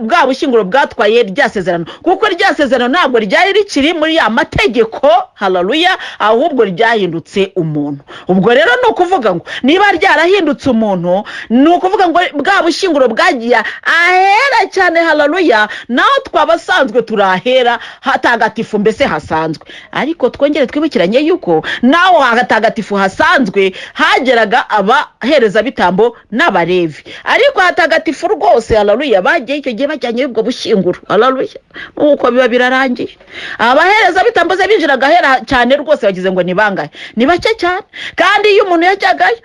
bwa bushinguro bwatwaye rya sezerano, kuko rya sezerano ntabwo ryari rikiri muri ya mategeko, haleluya, ahubwo ryahindutse umuntu. Ubwo rero ni ukuvuga ngo niba ryarahindutse umuntu, ni ukuvuga ngo bwa bushinguro bwagiye ahera cyane, haleluya, naho twabasanzwe turahera hatagatifu mbese hasanzwe. Ariko twongere twibukiranye yuko naho hatagatifu hasanzwe hageraga abahereza bitambo n'abarevi, ariko hatagatifu rwose, haleluya, icyo gihe bajyanye ubwo bushinguro, haleluya, nuko biba birarangiye. Abahereza bitambo ze binjiraga ahera cyane rwose, bagize ngo ni bangahe? Ni bake cyane. Kandi iyo umuntu yajyagayo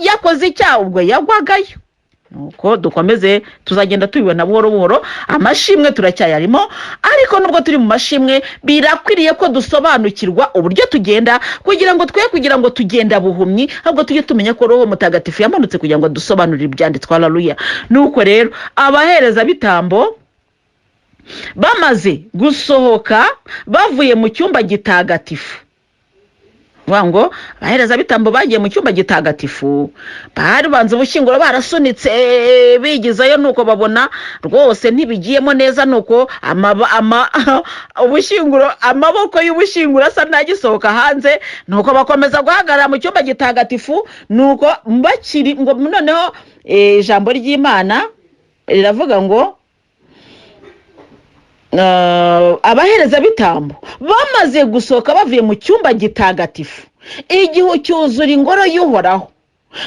yakoze icyaha ubwo yagwagayo. Nuko dukomeze tuzagenda tubibona buhoro buhoro. Amashimwe turacyayarimo, ariko nubwo turi mu mashimwe birakwiriye ko dusobanukirwa uburyo tugenda, kugira ngo kugira ngo tugenda buhumyi, ahubwo tujye tumenya ko Roho Mutagatifu yamanutse kugira ngo dusobanurire ibyanditswe. Haleluya. Nuko rero abahereza bitambo bamaze gusohoka bavuye mu cyumba gitagatifu, wango bahereza bitambo bagiye mu cyumba gitagatifu, bari banze ubushinguro barasunitse bigizayo, nuko babona rwose ntibigiyemo neza, nuko ubushinguro, amaboko y'ubushinguro asa nagisohoka hanze, nuko bakomeza guhagarara mu cyumba gitagatifu. Nuko bakiri ngo noneho ijambo ry'Imana riravuga ngo abahereza bitambo bamaze gusohoka bavuye mu cyumba gitagatifu igihu cyuzura ingoro y'uhoraho.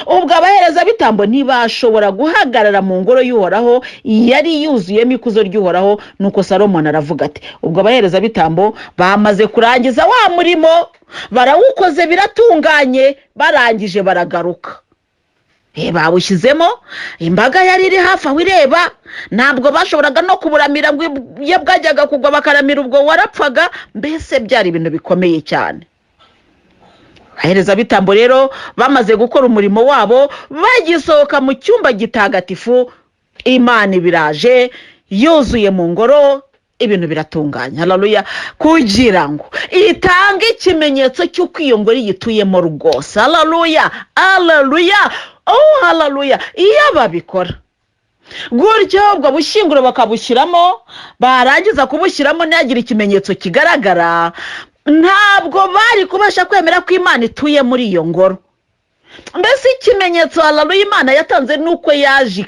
ubwo abahereza bitambo ntibashobora guhagarara mu ngoro y'uhoraho yari yuzuyemo ikuzo ry'uhoraho. nuko Salomoni aravuga ati ubwo abahereza bitambo bamaze kurangiza wa murimo barawukoze biratunganye, barangije baragaruka. bawushyizemo, imbaga yari iri hafi aho ireba, ntabwo bashoboraga no kuburamira ngo iyo bwajyaga kugwa bakaramira ubwo warapfaga. mbese byari ibintu bikomeye cyane. abahereza bitambo rero bamaze gukora umurimo wabo, bagisohoka mu cyumba gitagatifu, Imana ibiraje yuzuye mu ngoro, ibintu biratunganye. haleluya. kugira ngo itange ikimenyetso cy'uko iyo ngoro yituyemo rwose. haleluya, haleluya, oh haleluya. iyo babikora gutyo ubwo bushinguro bakabushyiramo, barangiza kubushyiramo ntihagire ikimenyetso kigaragara, ntabwo bari kubasha kwemera ko Imana ituye muri iyo ngoro. mbese ikimenyetso haleluya Imana yatanze nuko yaje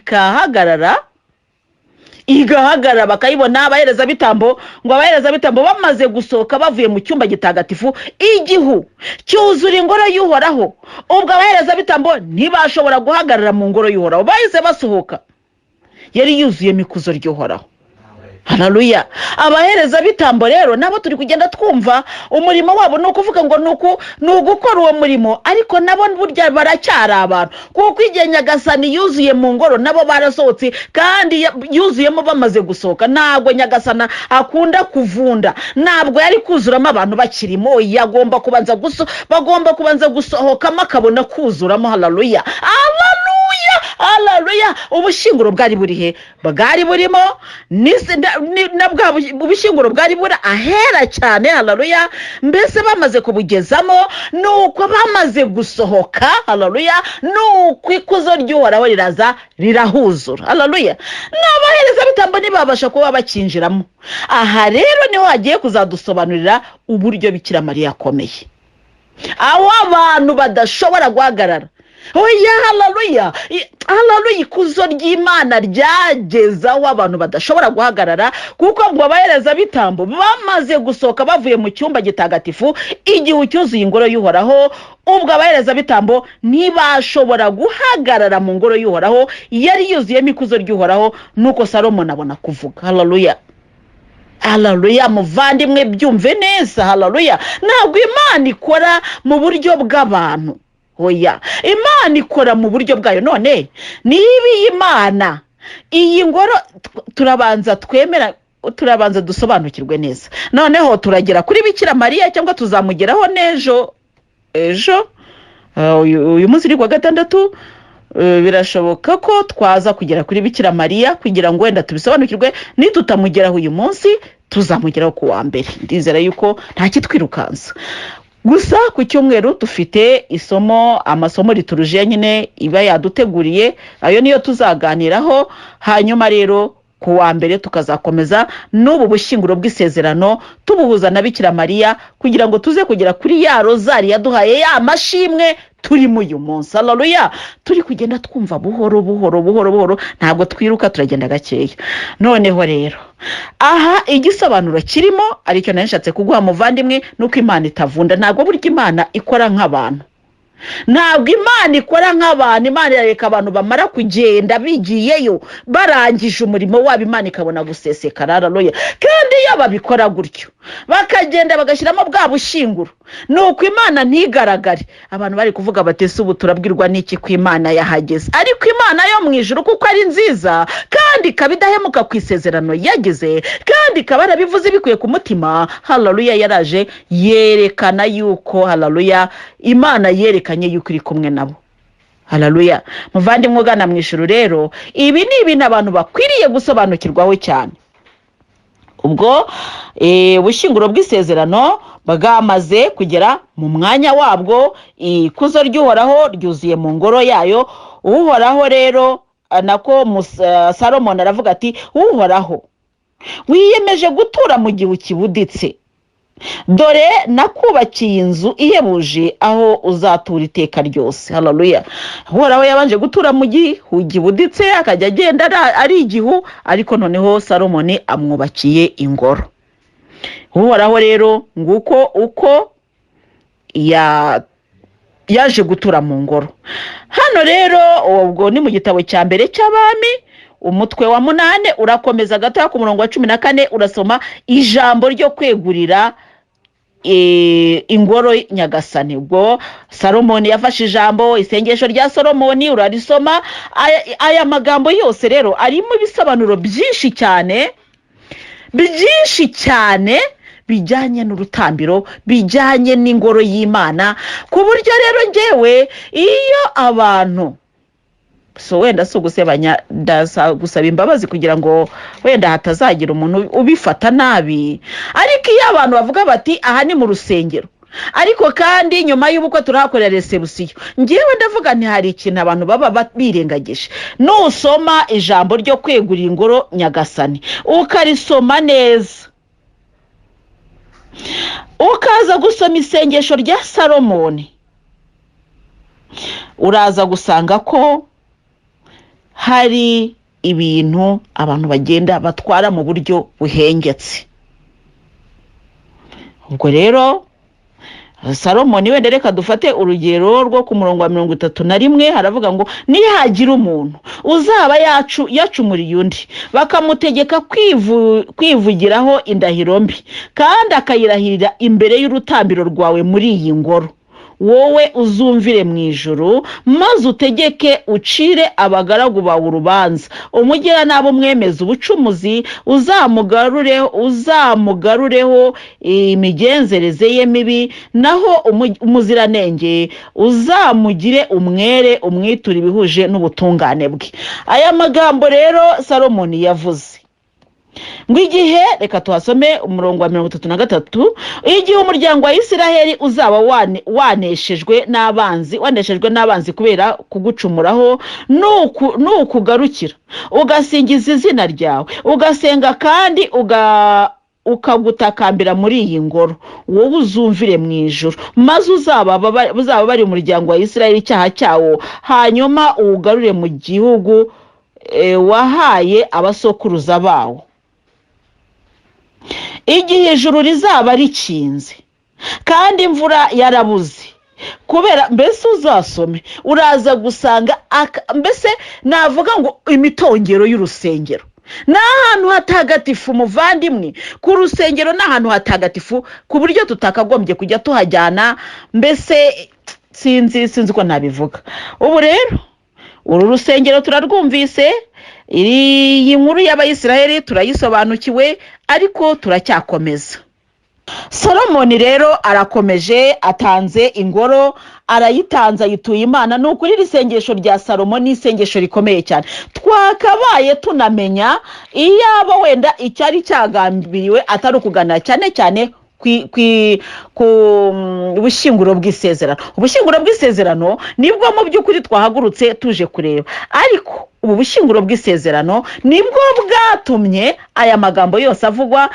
igahagarara bakayibona. abahereza bitambo bamaze gusohoka bavuye mu cyumba gitagatifu, igihu cyuzura ingoro y'uhoraho. ubwo abahereza bitambo ntibashobora guhagarara mu ngoro y'uhoraho, bahise basohoka, yari yuzuyemo ikuzo ry'uhoraho. haleluya. abahereza bitambo rero nabo turi kugenda twumva umurimo wabo, ni ukuvuga ngo ni ugukora uwo murimo, ariko nabo burya baracyari abantu, kuko igihe Nyagasani yuzuye mu ngoro nabo barasohotse, kandi yuzuyemo bamaze gusohoka. ntabwo Nyagasana akunda kuvunda, ntabwo yari kuzuramo abantu bakirimo, bagomba kubanza gusohokamo akabona kuzuramo. haleluya, haleluya. ubushinguro bwari buri he? bwari burimo na bwa ubushinguro bwari buri ahera cyane. haleluya. mbese bamaze kubugezamo, nuko bamaze gusohoka, haleluya, nuko ikuzo ry'uhoraho riraza rirahuzura. haleluya. n'abahereza bitambo ntibabasha kuba bakinjiramo. aha rero niho hagiye kuzadusobanurira uburyo Bikira Mariya akomeye, aho abantu badashobora guhagarara. oya, haleluya, haleluya. ikuzo ry'Imana ryageze aho abantu badashobora guhagarara, kuko ngo abahereza bitambo bamaze gusohoka bavuye mu cyumba gitagatifu, igihu cyuzuye ingoro y'uhoraho. ubwo abahereza bitambo ntibashobora guhagarara mu ngoro y'uhoraho yari yuzuyemo ikuzo ry'uhoraho. nuko Salomoni abona kuvuga. haleluya, haleluya. muvandimwe byumve neza. haleluya. ntabwo Imana ikora mu buryo bw'abantu, oya, Imana ikora mu buryo bwayo. none niba iyi Imana, iyi ngoro turabanza dusobanukirwe neza. noneho turagera kuri Bikira Mariya, cyangwa tuzamugeraho n'ejo. uyu munsi ni kuwa gatandatu, birashoboka ko twaza kugera kuri Bikira Mariya kugira ngo wenda tubisobanukirwe. nitutamugeraho uyu munsi tuzamugeraho ku wa mbere. ndizera yuko nta kitwirukansa. gusa ku cyumweru dufite amasomo liturujia nyine iba yaduteguriye, ayo niyo tuzaganiraho. hanyuma rero ku wa mbere tukazakomeza n'ubu bushinguro bw'isezerano, tubuhuza na Bikira Mariya, kugira ngo tuze kugera kuri ya rozari yaduhaye ya mashimwe turimo uyu munsi. haleluya. turi kugenda twumva buhoro, ntabwo twiruka, turagenda gakeya. noneho rero aha igisobanuro kirimo, aricyo nashatse kuguha muvandimwe, nuko Imana itavunda. ntabwo burya Imana ikora nk'abantu, ntabwo Imana ikora nk'abantu. Imana irareka abantu bamara kugenda bigiyeyo barangije umurimo wabo, Imana ikabona gusesekara. haleluya. kandi iyo babikora gutyo bakagenda bagashyiramo bwa bushinguro, nuko Imana ntigaragare, abantu bari kuvuga batese ubu turabwirwa n'iki ko Imana yahageze. ariko Imana yo mu ijuru kuko ari nziza, kandi ikaba idahemuka ku isezerano yageze, kandi ikaba yarabivuze bikuye ku mutima. haleluya. yaraje yerekana yuko, haleluya, Imana yerekanye yuko iri kumwe nabo. haleluya. muvandimwe ugana mu ijuru rero, ibi ni ibintu abantu bakwiriye gusobanukirwaho cyane. ubwo ubushinguro bw'isezerano bwamaze kugera mu mwanya wabwo, ikuzo ry'uhoraho ryuzuye mu ngoro yayo. uhoraho rero nako Salomoni aravuga ati uhoraho wiyemeje gutura mu gihu kibuditse, dore nakubakiye inzu ihebuje aho uzatura iteka ryose. Haleluya. Uhoraho yabanje gutura mu gihu gibuditse akajya agenda ari igihu, ariko noneho Salomoni amwubakiye ingoro. Uhoraho rero nguko uko yaje gutura mu ngoro. Hano rero ubwo ni mu gitabo cya mbere cy'Abami umutwe wa 8 urakomeza gatoya ku murongo wa 14 urasoma ijambo ryo kwegurira ingoro nyagasani. Ubwo Salomoni yafashe ijambo, isengesho rya Salomoni urarisoma. Aya magambo yose rero arimo ibisobanuro byinshi cyane bijyanye n'urutambiro, bijyanye n'ingoro y'Imana, ku buryo rero ngewe iyo abantu wenda si ugusebanya, gusaba imbabazi kugira ngo wenda hatazagira umuntu ubifata nabi, ariko iyo abantu bavuga bati aha ni mu rusengero, ariko kandi nyuma y'ubukwe turahakorera reception, ngewe ndavuga nti hari ikintu abantu baba birengagije. Nusoma ijambo ryo kwegurira ingoro nyagasani ukarisoma neza, ukaza gusoma isengesho rya Salomoni, uraza gusanga ko hari ibintu abantu bagenda batwara mu buryo buhengetse. Ubwo rero Salomoni wenda reka dufate urugero rwo ku murongo wa 31, haravuga ngo nihagira umuntu uzaba yacumuriye undi bakamutegeka kwivugiraho indahiro mbi kandi akayirahirira imbere y'urutambiro rwawe muri iyi ngoro, wowe uzumvire mu ijuru maze utegeke ucire abagaragu bawe urubanza, umugira nabo mwemeza ubucumuzi uzamugarureho imigenzereze ye mibi, naho umuziranenge uzamugire umwere umwitura ibihuje n'ubutungane bwe. Aya magambo rero Salomoni yavuze ngo igihe, reka tuhasome umurongo wa 33, igihe umuryango wa Isiraheli uzaba waneshejwe n'abanzi kubera kugucumuraho, nukugarukira ugasingiza izina ryawe ugasenga kandi ukagutakambira muri iyi ngoro, wowe uzumvire mu ijuru maze uzaba bari umuryango wa Isiraheli icyaha cyawo, hanyuma uwugarure mu gihugu wahaye abasokuruza bawo. Igihe ijuru rizaba rikinze kandi imvura yarabuze, kubera mbese uzasome uraza gusanga mbese navuga ngo imitongero y'urusengero n'ahantu hatagatifu. Muvandimwe, ku rusengero n'ahantu hatagatifu ku buryo tutakagombye kujya tuhajyana, mbese sinzi ko nabivuga. Ubu rero uru rusengero turarwumvise, iyi nkuru y'Abayisiraheli turayisobanukiwe, ariko turacyakomeza. Salomoni rero arakomeje, atanze ingoro, arayitanze, ayituye Imana. Ni ukuri iri sengesho rya Salomoni isengesho rikomeye cyane. Twakabaye tunamenya iyaba wenda icyari cyagambiriwe atari ukuganira cyane ku Ubushinguro bw'Isezerano. Ubushinguro bw'Isezerano nibwo mu by'ukuri twahagurutse tuje kureba, ariko ubu Bushinguro bw'Isezerano nibwo bwatumye aya magambo yose avugwa.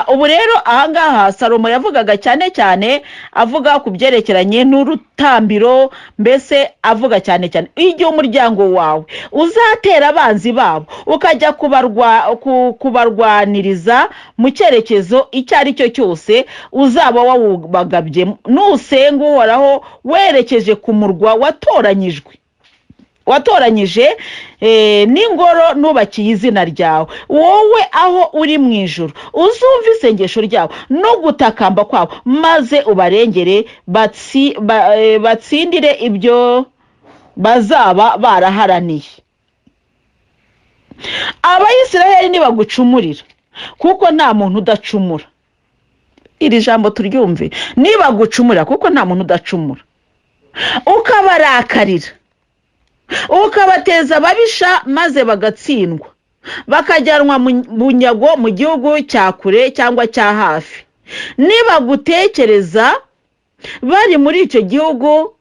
Ubu rero ahangaha Salomo yavugaga cyane avuga ku byerekeranye n'urutambiro, mbese avuga cyane igihe umuryango wawe uzatera abanzi babo ukajya kubarwaniriza mu cyerekezo icyo ari cyo cyose uzaba wawubagabye, nusenga Uhoraho werekeje ku murwa watoranyije n'ingoro nubakiye izina ryawe, wowe aho uri mu ijuru uzumva isengesho ryawe no gutakamba kwabo, maze ubarengere batsindire ibyo bazaba baraharaniye. Abayisiraheli nibagucumurira, kuko nta muntu udacumura. Iri jambo turyumve, nibagucumurira kuko nta muntu udacumura, ukabarakarira ukabateza ababisha maze bagatsindwa bakajyanwa mu bunyago mu gihugu cya kure cyangwa cya hafi, nibagutekereza bari muri icyo gihugu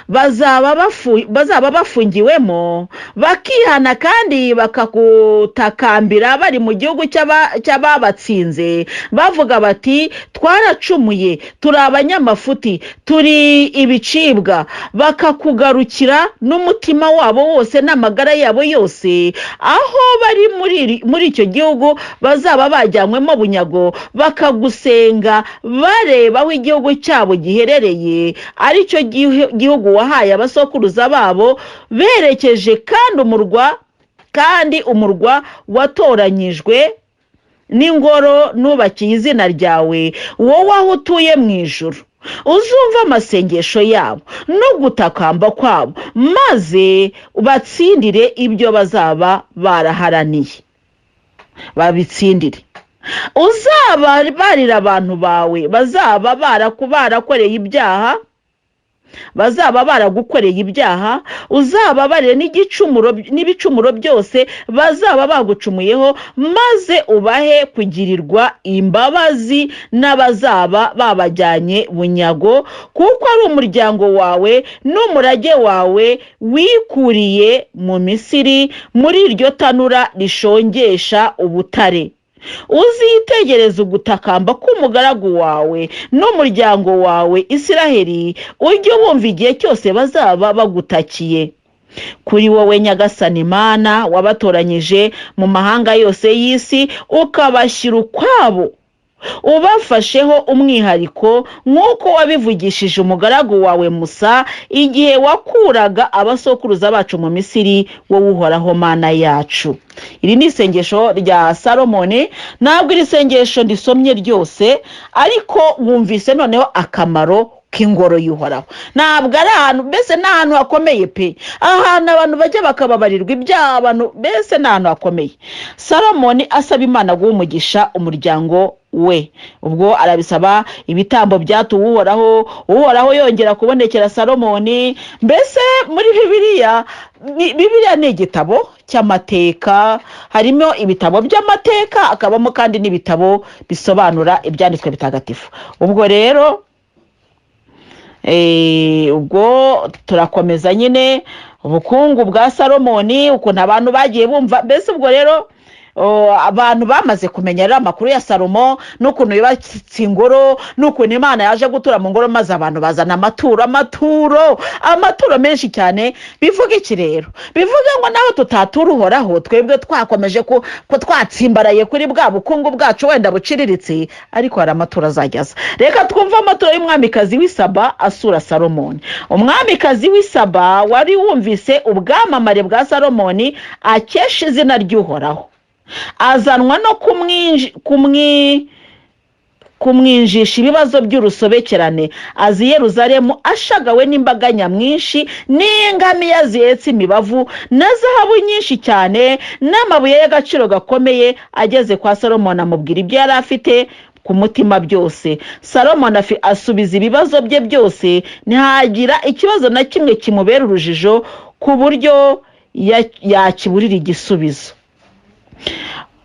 bazaba bafungiwemo bakihana kandi bakagutakambira bari mu gihugu cy'ababatsinze bavuga bati twaracumuye turi abanyamafuti turi ibicibwa bakakugarukira n'umutima wabo wose n'amagara yabo yose aho bari muri icyo gihugu bazaba bajyanywemo bunyago bakagusenga bareba aho igihugu cyabo giherereye ari cyo gihugu wahaye abasokuruza babo berekeje kandi umurwa watoranyijwe n'ingoro nubakiye izina ryawe wowe aho utuye mu ijuru uzumva amasengesho yabo no gutakamba kwabo maze batsindire ibyo bazaba baraharaniye babitsindire uzabarira abantu bawe bazaba barakoreye ibyaha bazaba baragukoreye ibyaha uzababarire n'ibicumuro byose bazaba bagucumuyeho maze ubahe kugirirwa imbabazi n'abazaba babajyanye bunyago kuko ari umuryango wawe n'umurage wawe wikuriye mu Misiri muri iryo tanura rishongesha ubutare uzitegereza ugutakamba k'umugaragu wawe n'umuryango wawe Isiraheli ujye wumva igihe cyose bazaba bagutakiye kuri wowe Nyagasani Mana wabatoranyije mu mahanga yose y'isi ukabashyira ukwabo ubafasheho umwihariko nk'uko wabivugishije umugaragu wawe Musa igihe wakuraga abasokuruza bacu mu Misiri wowe Uhoraho Mana yacu. Iri ni isengesho rya Salomoni, ntabwo iri sengesho ndisomye ryose ariko wumvise noneho akamaro k'ingoro y'Uhoraho. Ntabwo ari ahantu mbese n'ahantu hakomeye pe, ahantu abantu bajya bakababarirwa ibyaha abantu mbese n'ahantu hakomeye. Salomoni asaba Imana guha umugisha umuryango we, ubwo arabisaba ibitambo byatuwe Uhoraho yongera kubonekera Salomoni. Mbese muri Bibiliya ni igitabo cy'amateka, harimo ibitabo by'amateka akabamo kandi n'ibitabo bisobanura ibyanditswe bitagatifu. Ubwo rero ubwo turakomeza nyine ubukungu bwa Salomoni, ukuntu abantu bagiye bumva. Mbese ubwo rero abantu bamaze kumenya rero amakuru ya Salomo n'ukuntu yubatse ingoro n'ukuntu Imana yaje gutura mu ngoro maze abantu bazana amaturo menshi cyane. Bivuga iki rero? Bivuga ngo naho tutatura Uhoraho, twebwe twakomeje ko twatsimbaraye kuri bwa bukungu bwacu wenda buciriritse, ariko hari amaturo azajyaza. Reka twumve amaturo y'umwamikazi w'Isaba asura Salomoni. Umwamikazi w'Isaba wari wumvise ubwamamare bwa Salomoni akesha izina ry'Uhoraho, azanwa no kumwinjisha ibibazo by'urusobekerane. azi Yeruzalemu ashagawe n'imbaga nyamwinshi n'ingamiya zihetse imibavu na zahabu nyinshi cyane n'amabuye y'agaciro gakomeye. ageze kwa Salomoni amubwira ibyo yari afite ku mutima byose. Salomoni asubiza ibibazo bye byose, ntihagira ikibazo na kimwe kimubera urujijo ku buryo yakiburira igisubizo.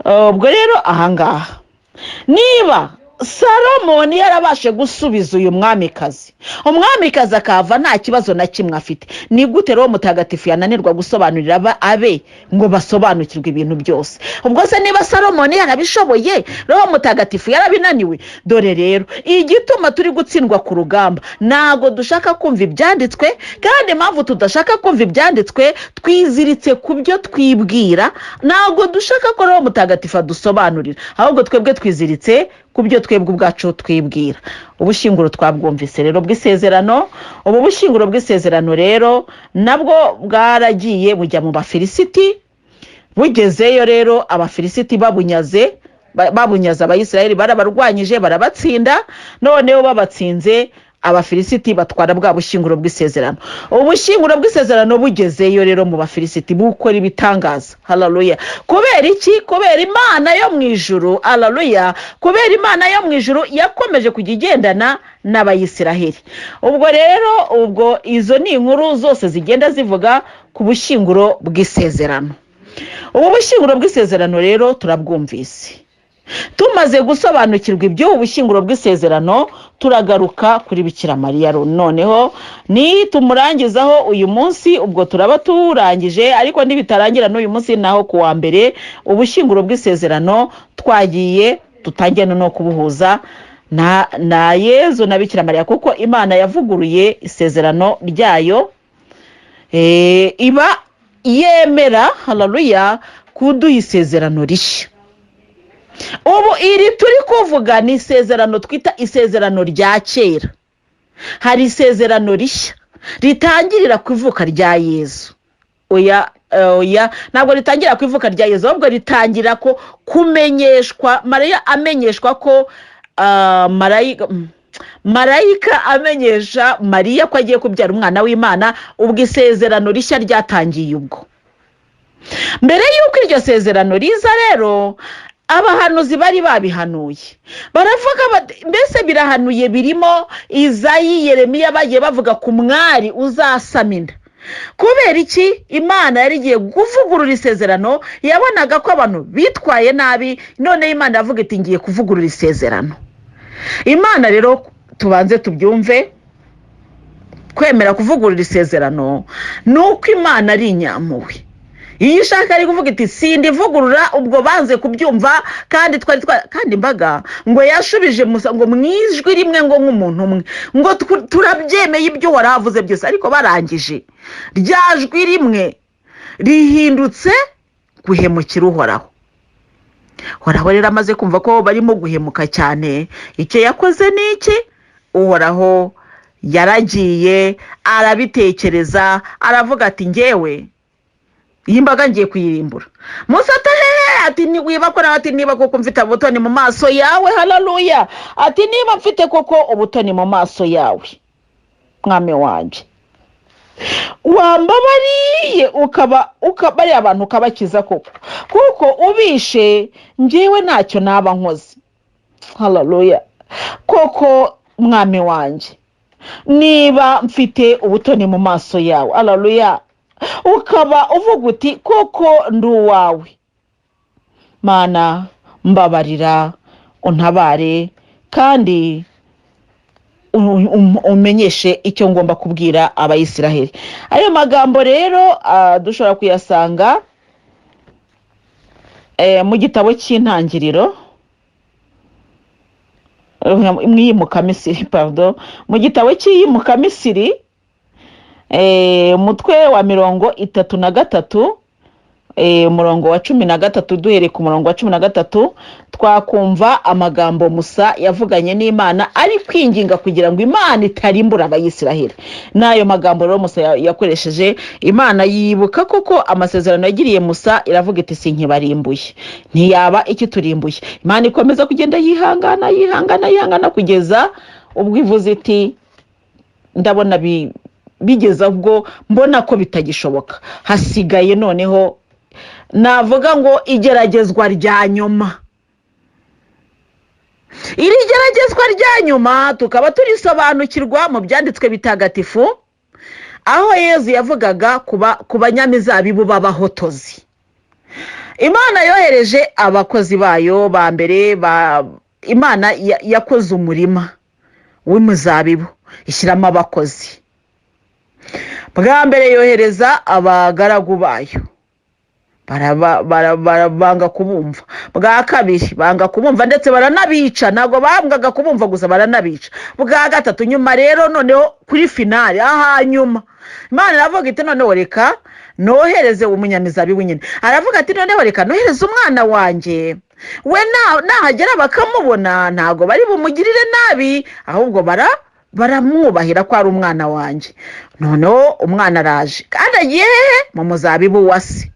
Ubwo rero ahangaha niba Salomoni yarabashe gusubiza uyu mwamikazi, umwamikazi akava nta kibazo na kimwe afite, ni gute Roho Mutagatifu yananirwa gusobanurira abe ngo basobanukirwe ibintu byose? Ubwo se niba Salomoni yarabishoboye, Roho Mutagatifu yarabinaniwe? Dore rero igituma turi gutsindwa ku rugamba, ntago dushaka kumva ibyanditswe, kandi impamvu tudashaka kumva ibyanditswe twiziritse ku byo twibwira. Ntago dushaka ko Roho Mutagatifu adusobanurira, ahubwo twebwe twiziritse ku byo twebwe ubwacu twibwira. Ubushinguro twabwumvise rero bw'Isezerano. Ubu bushinguro bw'Isezerano rero nabwo bwaragiye bujya mu Bafilisiti. Bugezeyo rero Abafilisiti babunyaze Abayisiraheli, barabarwanyije barabatsinda. Noneho babatsinze, Abafilisiti batwara bwa bushinguro bw'Isezerano. Ubushinguro bw'Isezerano bugezeyo rero mu Bafilisiti bukora ibitangaza. Haleluya! Kubera iki? Kubera Imana yo mu ijuru. Haleluya! Kubera Imana yo mu ijuru yakomeje kujya igendana n'Abayisiraheli. Ubwo rero izo ni inkuru zose zigenda zivuga ku bushinguro bw'Isezerano. Ubu bushinguro bw'Isezerano rero turabwumvise. tumaze gusobanukirwa iby'ubu bushyinguro bw'isezerano turagaruka kuri Bikira Mariya. Noneho ni tumurangizaho uyu munsi, ubwo turaba turangije, ariko nibitarangira n'uyu munsi naho kuwa mbere ubushyinguro bw'isezerano twagiye tutangiye no kubuhuza na Yezu na Bikira Mariya, kuko Imana yavuguruye isezerano ryayo, iba yemera haleluya kuduha isezerano rishya. Ubu iri turi kuvuga ni isezerano twita isezerano rya kera. Hari isezerano rishya ritangirira ku ivuka rya Yezu. Oya ntabwo ritangira ku ivuka rya Yezu, ahubwo ritangira ko kumenyeshwa, Mariya amenyeshwa ko marayika amenyesha Mariya ko agiye kubyara umwana w'Imana. Ubwo isezerano rishya ryatangiye ubwo. Mbere y'uko iryo sezerano riza rero, abahanuzi bari babihanuye, baravuga mbese birahanuye, birimo Izayi, Yeremiya, bagiye bavuga ku mwari uzasama inda. Kubera iki? Imana yari igiye kuvugurura isezerano, yabonaga ko abantu bitwaye nabi, none Imana yavuga iti ngiye kuvugurura isezerano. Imana rero tubanze tubyumve, kwemera kuvugurura isezerano nuko Imana ari inyampuhwe. Iyo ishaka ari kuvuga iti sindi vugurura, ubwo banze kubyumva, kandi kandi imbaga ngo yashubije Musa ngo mwijwi rimwe ngo nk'umuntu umwe, ngo turabyemeye ibyo waravuze byose, ariko barangije ryajwi rimwe rihindutse guhemukira Uhoraho. Uhoraho rero amaze kumva ko barimo guhemuka cyane, icyo yakoze ni iki? Uhoraho yaragiye arabitekereza, aravuga ati ngewe iyi mbaga ngiye kuyirimbura. Musa ati wibakora, ati niba koko mfite ubutoni mu maso yawe, haleluya, ati niba mfite koko ubutoni mu maso yawe mwami wanje, wambabariye ukabari abantu ukabakiza koko, kuko ubishe ngewe ntacyo naba nkoze. Haleluya, koko mwami wanje, niba mfite ubutoni mu maso yawe, haleluya, ukaba uvuga uti koko ndi uwawe, Mana mbabarira, untabare, kandi umenyeshe icyo ngomba kubwira Abayisiraheli. Ayo magambo rero dushobora kuyasanga mu gitabo cy'Intangiriro, mu gitabo cy'Iyimukamisiri, umutwe wa 33, umurongo wa 13, duhere ku murongo wa 13 twakumva amagambo Musa yavuganye n'Imana ari kwinginga kugira ngo Imana itarimbura Abayisiraheli. Nayo magambo rero Musa yakoresheje, Imana yibuka koko amasezerano yagiriye Musa, iravuga iti sinkibarimbuye, ntiyaba iki turimbuye. Imana ikomeza kugenda yihangana kugeza ubwo ivuze iti ndabona bigeza ubwo mbona ko bitagishoboka, hasigaye noneho navuga ngo igeragezwa rya nyuma. Iri geragezwa rya nyuma tukaba turisobanukirwa mu byanditswe bitagatifu, aho Yezu yavugaga ku banyamizabibu b'abahotozi. Imana yohereje abakozi bayo ba mbere, Imana yakoze umurima w'umuzabibu, ishyiramo abakozi. Bwa mbere yohereza abagaragu bayo, banga kubumva. Bwa kabiri banga kubumva ndetse baranabica, ntabwo bangaga kubumva gusa, baranabica. Bwa gatatu nyuma rero noneho kuri finale nyuma Imana iravuga iti noneho reka nohereze umunyamizabibu nyine. Aravuga ati noneho reka nohereze umwana wanjye, we nahagera bakamubona ntabwo bari bumugirire nabi, ahubwo baramwubahira ko ari umwana wanjye. Noneho umwana araje kandi agiye mu muzabibu wa se.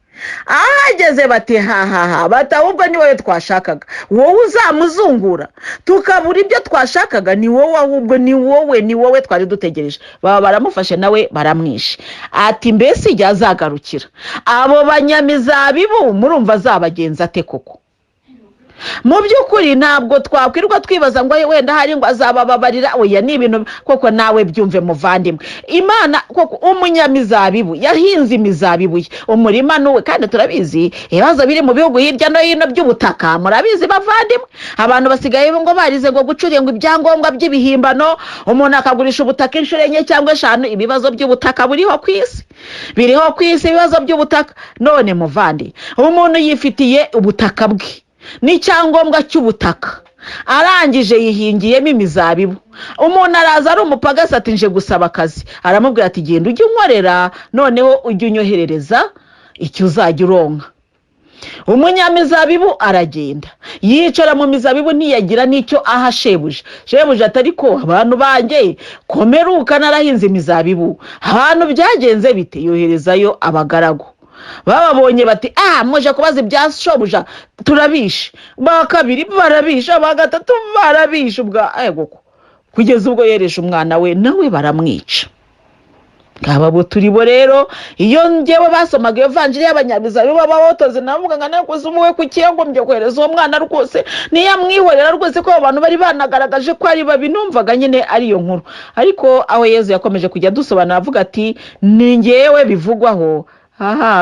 Ahageze bati ahubwo ni wowe twashakaga, wowe uzamuzungura tukabura ibyo twashakaga, ni wowe, ahubwo ni wowe twari dutegereje. Baramufashe nawe baramwishe. Ati mbese igihe azagarukira abo banyamizabibu murumva azabagenza ate koko? mu by'ukuri ntabwo twakwirwa twibaza ngo wenda hari ngo azabababarira. Oya, ni ibintu koko nawe byumve muvandimwe. Imana koko umunyamizabibu yahinze imizabibu ye, umurima nuwe, kandi turabizi ibibazo biri mu bihugu hirya no hino by'ubutaka, murabizi bavandimwe. Abantu basigaye ngo barize ngo gucuriye ngo ibyangombwa by'ibihimbano, umuntu akagurisha ubutaka inshuro enye cyangwa eshanu. Ibibazo by'ubutaka biriho ku isi, ibibazo by'ubutaka. None muvandi, umuntu yifitiye ubutaka bwe n'icyangombwa cy'ubutaka, arangije yihingiyemo imizabibu. Umuntu araza ari umupagasi ati nje gusaba akazi, aramubwira ati genda ujye unkorera, noneho ujye unyoherereza icyo uzajya uronka. Umunyamizabibu aragenda yicara mu mizabibu, ntiyagira n'icyo aha shebuja. Shebuja atari ko abantu banjye komeruka narahinze imizabibu, abantu byagenze bite? Yoherezayo abagaragu. Bababonye bati muje kubaza ibya shobuja, turabishe. Bakabiri barabisha, bagatatu barabisha. Kugeza ubwo yeresha umwana we, nawe baramwica. Ngabo turibo rero. Iyo ngewe basomaga iyo vanjiri y'abanyamizabibu b'abahotozi, navuga ngo nakuze umuwe kukiyagombye kohereza uwo mwana rwose, niyamwihorera rwose ko abantu bari banagaragaje ko ari babi. Numvaga nyine ari iyo nkuru, ariko aho Yezu yakomeje kujya dusobanura avuga ati ni ngewe bivugwaho.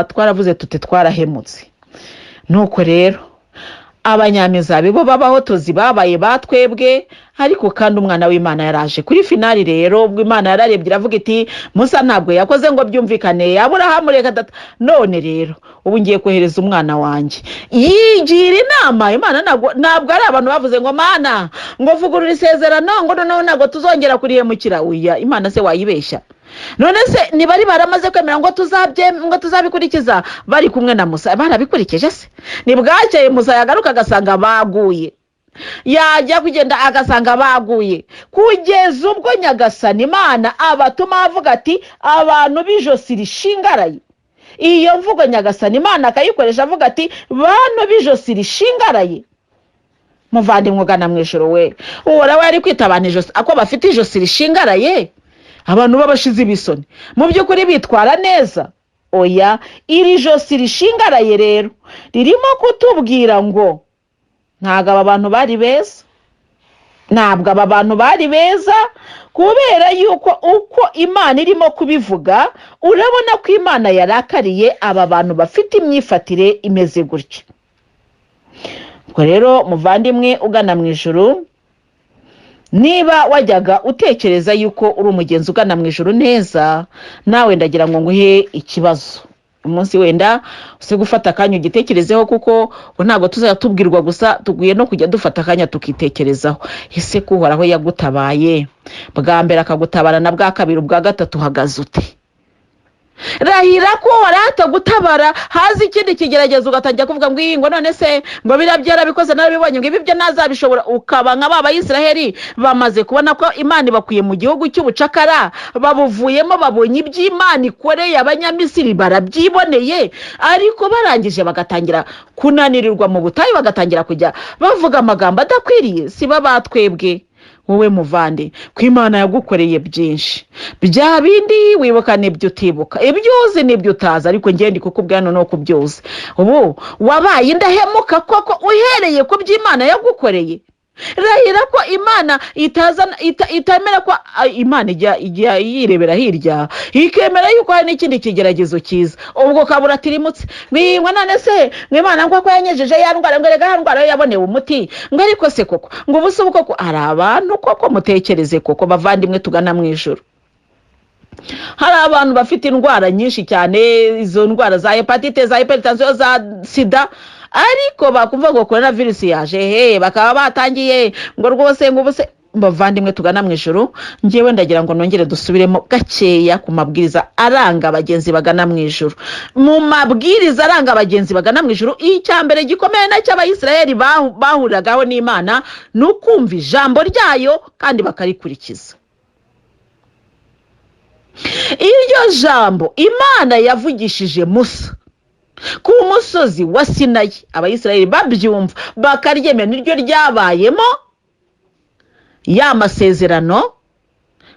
Twaravuze tuti twarahemutse. Nuko rero abanyamizabibu b'abahotozi babaye batwebwe, ariko kandi umwana w'Imana yaraje kuri finali. Rero ubwo Imana yararebye iravuga iti Musa ntabwo yakoze ngo byumvikane, Aburahamu reka data. None rero ubu ngiye kohereza umwana wanjye. Yigira inama. Imana ntabwo ari abantu bavuze ngo Mana ngo vugurura isezerano ngo noneho ntabwo tuzongera kurihemukira. Oya, Imana se wayibeshya? None se nibari baramaze kwemera ngo tuzabikurikiza bari kumwe na Musa, barabikurikije se? Nibwakeye Musa yagaruka agasanga baguye, yajya kugenda agasanga baguye, kugeza ubwo Nyagasani Imana abatuma avuga ati abantu b'ijosi rishingaraye. Iyo mvugo Nyagasani Imana akayikoresha avuga ati bantu b'ijosi rishingaraye. Muvandimwe ugana mu ijuru we, uhora we ari kwita abantu ijosi ako bafite ijosi rishingaraye, abantu babashize ibisoni, mu by'ukuri bitwara neza? Oya, iri josi rishingaraye rero ririmo kutubwira ngo ntabwo aba bantu bari beza, kubera yuko uko Imana irimo kubivuga, urabona ko Imana yarakariye aba bantu bafite imyifatire imeze gutya. Ubwo rero muvandimwe ugana mu ijuru, niba wajyaga utekereza yuko uri umugenzi ugana mu ijuru neza, nawe ndagira ngo nguhe ikibazo umunsi. Wenda uze gufata akanya ugitekerezeho, kuko ntabwo tuzajya tubwirwa gusa, tuguye no kujya dufata akanya tukitekerezaho. Ese ko Uhoraho yagutabaye bwa mbere akagutabara na bwa kabiri, ubwa gatatu uhagaze ute? Rahira ko waratagutabara, hazi ikindi kigeragezo ugatangira kuvuga ngo none se ngo birabyara bikoze narabibonye ngo ibi byo nazabishobora. Ukaba nka baba Isiraheli bamaze kubona ko Imana bakuye mu gihugu cy'ubucakara, babuvuyemo, babonye iby'Imana ikoreye abanyamisiri, barabyiboneye, ariko barangije bagatangira kunanirirwa mu butayu, bagatangira kujya bavuga amagambo adakwiriye. Siba batwebwe wowe muvande ko Imana yagukoreye byinshi, bya bindi wibuka n'ibyo utibuka, ibyo uzi n'ibyo utazi, ariko ngende kukubwira no kubyuzi. Ubu wabaye indahemuka koko uhereye ku by'Imana yagukoreye. Rahira ko Imana itamera ko Imana ijya yirebera hirya, ikemera yuko hari n'ikindi kigeragezo cyiza. Ubwo kabura tirimutse ngo none se Imana ngo yanyejeje ya ndwara, ngo rega ndwara yo yabonewe umuti, ngo ariko se koko ngo ubuso koko ari abantu koko. Mutekereze koko bavandimwe tugana mu ijuru, hari abantu bafite indwara nyinshi cyane, izo ndwara za hepatite, za hypertension, za sida, ariko bakumva ngo coronavirus yaje, bakaba batangiye ngo rwose ngo ubuse. Bavandimwe tugana mu ijuru, ngewe ndagira ngo nongere dusubiremo gakeya ku mabwiriza aranga abagenzi bagana mu ijuru. Mu mabwiriza aranga abagenzi bagana mu ijuru, icyambere gikomeye na cy'Abayisiraheli bahuragaho n'Imana no kumva ijambo ryayo kandi bakarikurikiza. Iryo jambo Imana yavugishije Musa ku musozi wa Sinayi, Abayisiraheli babyumva bakaryemera, niryo ryabayemo ya masezerano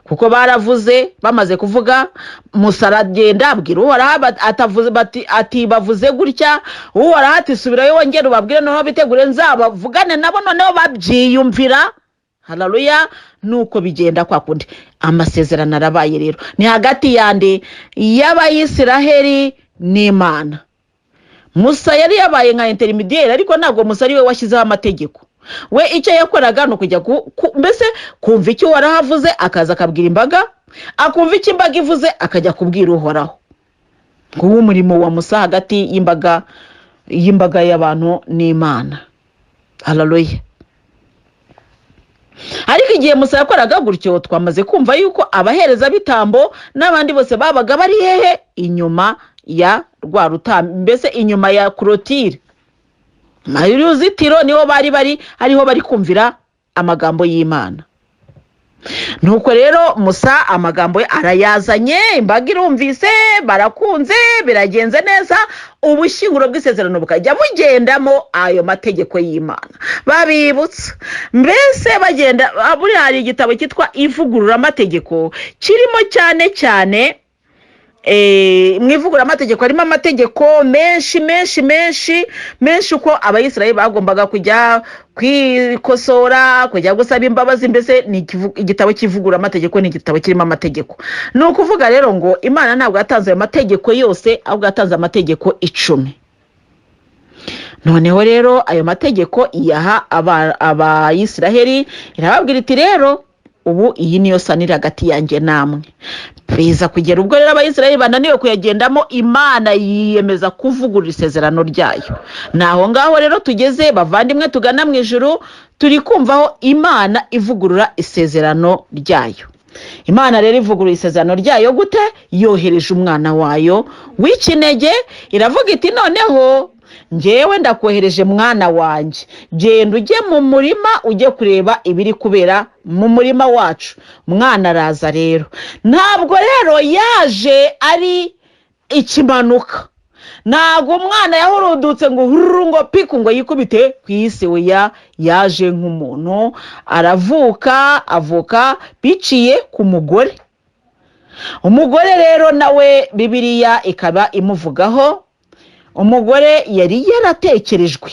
kuko baravuze bamaze kuvuga Musa aragenda abwira Uhoraho ati bavuze gutya, Uhoraho ati subirayo wongere ubabwire noneho bitegure nzabavugane nabo noneho babyiyumvira. Haleluya. Nuko bigenda kwa kundi amasezerano arabaye rero, ni hagati yande y'Abayisiraheli n'Imana. Musa yari yabaye nka intermediaire, ariko ntabwo Musa ari we washyizeho amategeko. We icyo yakoraga no kujya mbese kumva icyo Uhoraho avuze akaza akabwira imbaga, akumva icyo imbaga ivuze akajya kubwira Uhoraho. Nguwo umurimo wa Musa hagati y'imbaga y'abantu n'Imana. Haleluya. Ariko igihe Musa yakoraga gutyo, twamaze kumva yuko abahereza bitambo n'abandi bose babaga bari hehe inyuma ya rwa rutambi, mbese inyuma ya clôture, uruzitiro niho bari hariho bari kumvira amagambo y'Imana. Nuko rero Musa amagambo ye arayazanye, imbaga irumvise, barakunze, biragenze neza, ubushinguro bw'isezerano bukajya bugendamo ayo mategeko y'Imana babibutsa. Mbese bagenda, buri hari igitabo cyitwa ivugurura amategeko kirimo cyane cyane mwivugura amategeko, harimo amategeko menshi uko Abayisiraheli bagombaga kujya kwikosora, kujya gusaba imbabazi. Mbese ni igitabo kivugura amategeko, ni igitabo kirimo amategeko. Ni ukuvuga rero ngo Imana ntabwo yatanze ayo mategeko yose, ahubwo yatanze amategeko 10. Noneho rero ayo mategeko iyaha Abayisiraheli, irababwira iti rero ubu iyi niyo sanira hagati yanjye namwe. Biza kugera ubwo rero Abayisiraheli bananiwe kuyagendamo, Imana yiyemeza kuvugurura isezerano ryayo. Naho ngaho rero tugeze bavandimwe, tugana mu ijuru, turi kumvaho Imana ivugurura isezerano ryayo. Imana rero ivugurura isezerano ryayo gute? Yohereje umwana wayo w'ikinege, iravuga iti noneho njyewe ndakohereje mwana wanjye, genda ujye mu murima ujye kureba ibiri kubera mu murima wacu. Mwana araza rero, ntabwo rero yaje ari ikimanuka, ntabwo umwana yahurudutse ngo piku ngo yikubite ku isi. Oya, yaje nk'umuntu, avuka biciye ku mugore. Umugore rero nawe Bibiliya ikaba imuvugaho. Umugore yari yaratekerejwe,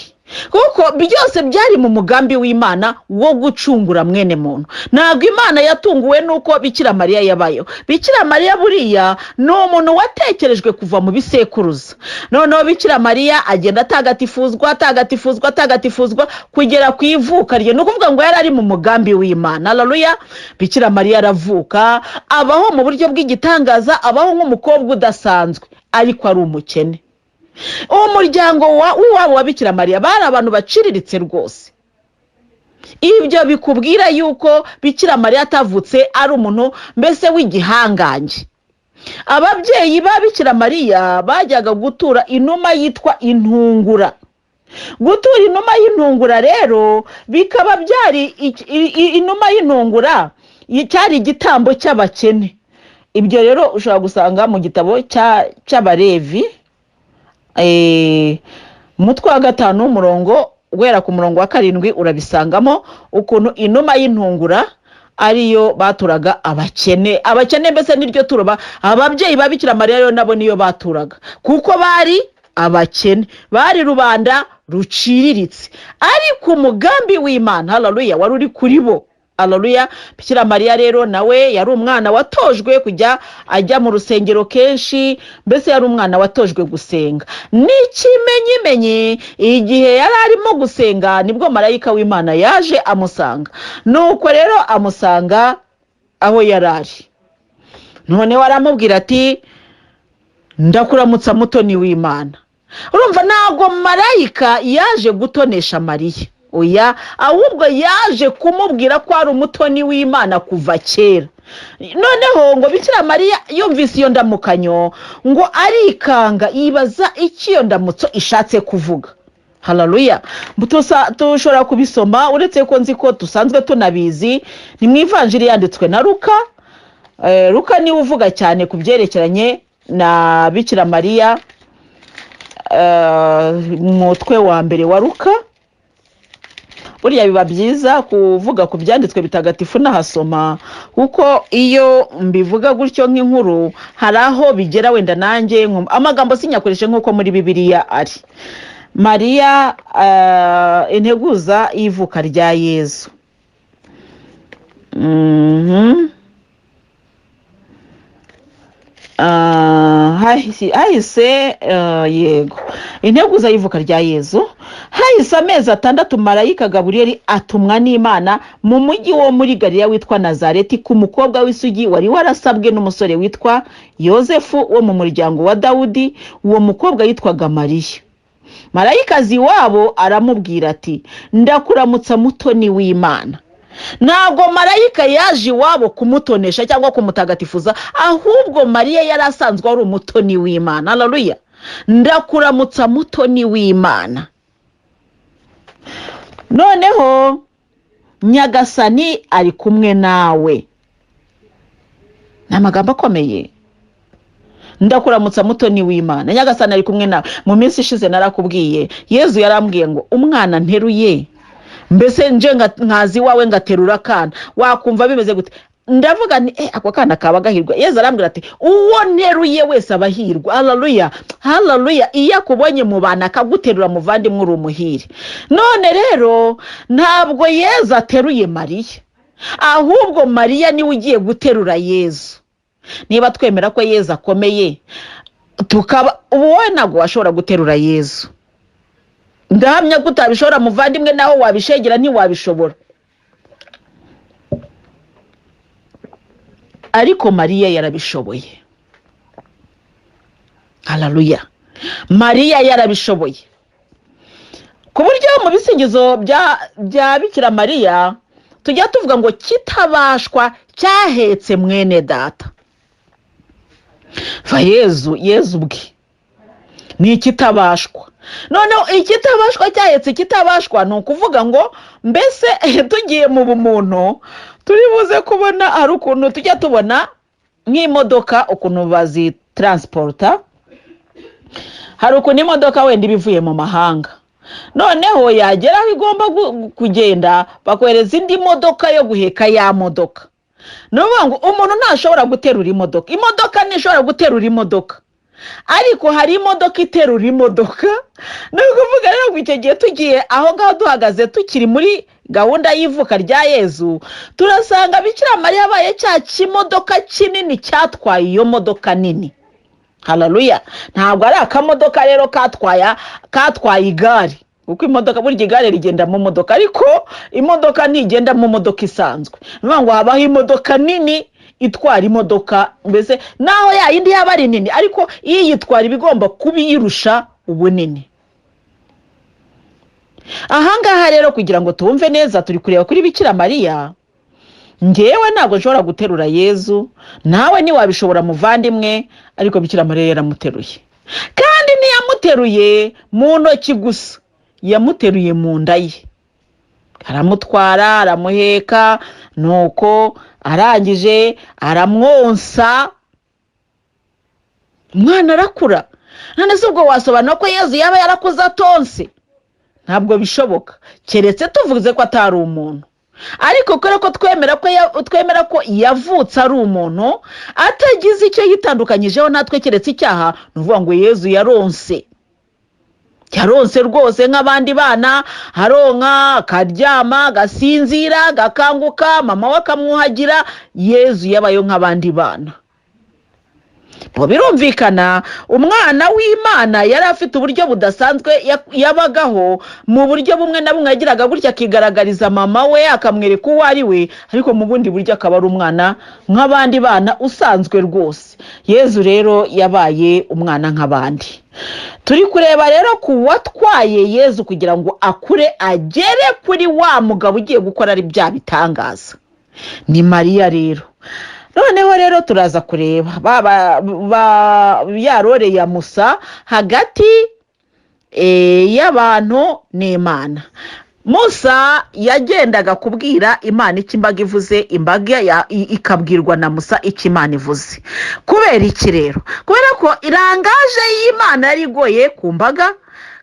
kuko byose byari mu mugambi w'Imana wo gucungura mwene muntu. Ntabwo Imana yatunguwe nuko Bikira Mariya yabayeho. Bikira Mariya buriya ni umuntu watekerejwe kuva mu bisekuruza. Noneho Bikira Mariya agenda atagatifuzwa kugera ku ivuka rye. Ni ukuvuga ngo yari ari mu mugambi w'Imana. Haleluya. Bikira Mariya aravuka, abaho mu buryo bw'igitangaza, abaho nk'umukobwa udasanzwe, ariko ari umukene. Umuryango w'iwabo wa Bikira Mariya bari abantu baciriritse rwose. Ibyo bikubwira yuko Bikira Mariya atavutse ari umuntu mbese w'igihangange. Ababyeyi ba Bikira Mariya bajyaga gutura inuma yitwa intungura. Gutura inuma y'intungura rero bikaba byari inuma y'intungura cyari igitambo cy'abakene. Ibyo rero ushobora gusanga mu gitabo cy'Abalevi umutwe wa 5 umurongo guhera ku murongo wa 7 urabisangamo ukuntu inuma y'intungura ariyo baturaga abakene. Abakene mbese niryo turoba ababyeyi ba Bikira Mariya rero nabo niyo baturaga, kuko bari abakene, bari rubanda ruciriritse, ariko umugambi w'Imana haleluya wari uri kuri bo. Haleluya. Bikira Mariya rero nawe yari umwana watojwe kujya ajya mu rusengero kenshi, mbese yari umwana watojwe gusenga. N'ikimenyimenyi igihe yari arimo gusenga nibwo marayika w'Imana yaje amusanga. Nuko rero amusanga aho yarari, none waramubwira ati ndakuramutsa mutoni w'Imana. Urumva ntago marayika yaje gutonesha Mariya, oya, ahubwo yaje kumubwira ko ari umutoni w'Imana kuva kera. Noneho ngo Bikira Mariya yumvise iyo ndamukanyo ngo arikanga, yibaza icyo iyo ndamutso ishatse kuvuga. Haleluya. Tushobora kubisoma, uretse ko nzi ko dusanzwe tunabizi, ni mu ivanjiri yanditswe na Luka. Luka niwe uvuga cyane ku byerekeranye na Bikira Mariya, umutwe wa mbere wa Luka burya biba byiza kuvuga ku byanditswe bitagatifu n'ahasoma, kuko iyo mbivuga gutyo nk'inkuru hari aho bigera wenda nanjye amagambo sinyakoreshe nk'uko muri Bibiliya ari. Mariya integuza y'ivuka rya Yezu. Hahise yego integuza y'ivuka rya Yezu. Hahise amezi 6 marayika Gaburiyeli atumwa n'Imana mu mujyi wo muri Galileya witwa Nazareti ku mukobwa w'isugi wari warasabwe n'umusore witwa Yosefu wo mu muryango wa Dawudi. Uwo mukobwa yitwaga Mariya. Marayikazi wabo aramubwira ati, ndakuramutsa mutoni w'Imana. Ntabwo marayika yaje iwabo kumutonesha cyangwa kumutagatifuza, ahubwo Mariya yari asanzwe ari umutoni w'Imana. Haleluya. Ndakuramutsa mutoni w'Imana. Noneho Nyagasani ari kumwe nawe. N'amagambo akomeye. Ndakuramutsa mutoni w'Imana. Nyagasani ari kumwe nawe. Mu minsi ishize narakubwiye, Yezu yarambwiye ngo umwana nteruye, mbese nje nkazi wawe ngaterura kana, wakumva bimeze gute? Ndavuga ni ako kana kaba gahirwa. Yezu arambwira ati, uwo nteruye wese abahirwa. Haleluya, haleluya. Iyo akubonye mu bana akaguterura muvandimwe uri umuhire. None rero ntabwo Yezu ateruye Mariya, ahubwo Mariya niwe ugiye guterura Yezu. Niba twemera ko Yezu akomeye, tukaba wowe ntabwo washobora guterura Yezu. Ndahamya ko utabishobora muvandimwe, naho wabishegera ntiwabishobora. Ariko Mariya yarabishoboye. Haleluya. Mariya yarabishoboye. Ku buryo mu bisingizo bya Bikira Mariya tujya tuvuga ngo kitabashwa cyahetse mwene data. Yezu bwe ni ikitabashwa. Noneho ikitabashwa cyahetse kitabashwa, ni ukuvuga ngo mbese tugiye mu bumuntu turi buze kubona ari ukuntu tujya tubona nk'imodoka ukuntu bazitransporta. Hari ukuntu imodoka wenda ibivuye mu mahanga, noneho yagera aho igomba kugenda bakohereza indi modoka yo guheka ya modoka. Nuvuga ngo umuntu ntashobora guterura imodoka, imodoka ntishobora guterura imodoka, ariko hari imodoka iterura imodoka. Ni ukuvuga rero ngo icyo gihe tugiye aho ngaho duhagaze tukiri muri gahunda y'ivuka rya Yezu, turasanga Bikira Mariya yabaye cya kimodoka kinini cyatwaye iyo modoka nini. Haleluya. Ntabwo ari akamodoka rero katwaye igare, kuko imodoka burya igare rigenda mu modoka, ariko imodoka ntigenda mu modoka isanzwe. Nuvuga ngo habaho imodoka nini itwara imodoka, mbese naho ya yindi yaba ari nini, ariko iyo yitwara ibigomba kubiyirusha ubunini. Ahangaha rero kugira ngo tumve neza, turi kureba kuri Bikira Mariya. Ngewe ntabwo nshobora guterura Yezu, nawe ntiwabishobora muvandimwe, ariko Bikira Mariya yaramuteruye. Kandi ntiyamuteruye mu ntoki gusa, yamuteruye mu nda ye. Aramutwara, aramuheka, nuko arangije aramwonsa, umwana arakura. None se ubwo wasobanura ko Yezu yaba yarakuze atonse? Ntabwo bishoboka, keretse tuvuze ko atari umuntu. Ariko kubera ko twemera ko yavutse ari umuntu, atagize icyo yitandukanyijeho natwe keretse icyaha, nuvuga ngo Yezu yaronse rwose nk'abandi bana. Haronka, akaryama, gasinzira, gakanguka, mama we akamwuhagira. Yezu yabayo nk'abandi bana. Birumvikana umwana w'Imana yari afite uburyo budasanzwe yabagaho, mu buryo bumwe na bumwe yagiraga gutya akigaragariza mama we, akamwereka uwo ari we, ariko mu bundi buryo akaba ari umwana nk'abandi bana usanzwe rwose. Yezu rero yabaye umwana nk'abandi. Turi kureba rero ku watwaye Yezu kugira ngo akure agere kuri wa mugabo ugiye gukora ari bya bitangaza, ni Mariya rero. Noneho rero turaza kureba ya role ya Musa hagati y'abantu n'Imana. Musa yagendaga kubwira Imana icyo imbaga ivuze, imbaga ikabwirwa na Musa icyo Imana ivuze. Kubera iki rero? Kubera ko irangaje y'Imana yari igoye ku mbaga,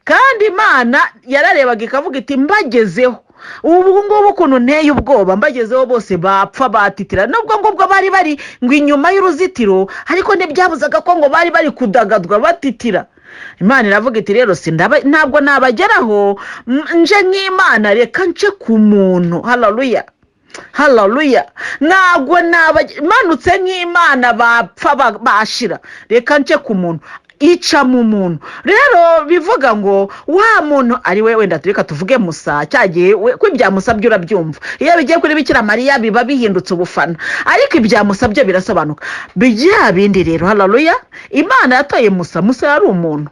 kandi Imana yararebaga ikavuga iti mbagezeho ubu ngubu ukuntu nteye ubwoba mbagezeho bose bapfa batitira nubwo ngubwo bari ngo inyuma y'uruzitiro ariko ntibyabuzaga ko ngo bari kudagadwa batitira. Imana iravuga iti rero ntabwo nabageraho nje nk'Imana, reka nce ku muntu. Haleluya, haleluya. Ntabwo namanutse nk'Imana bapfa bashira, reka nce ku muntu, ica mu muntu. Rero bivuga ngo wa muntu ari we wenda tureka tuvuge Musa, cyagiye ko ibya Musa byo urabyumva, iyo bigiye kuri Bikira Mariya biba bihindutse ubufana, ariko ibya Musa byo birasobanuka. Bijya bindi rero, haleluya. Imana yatoye Musa yari umuntu.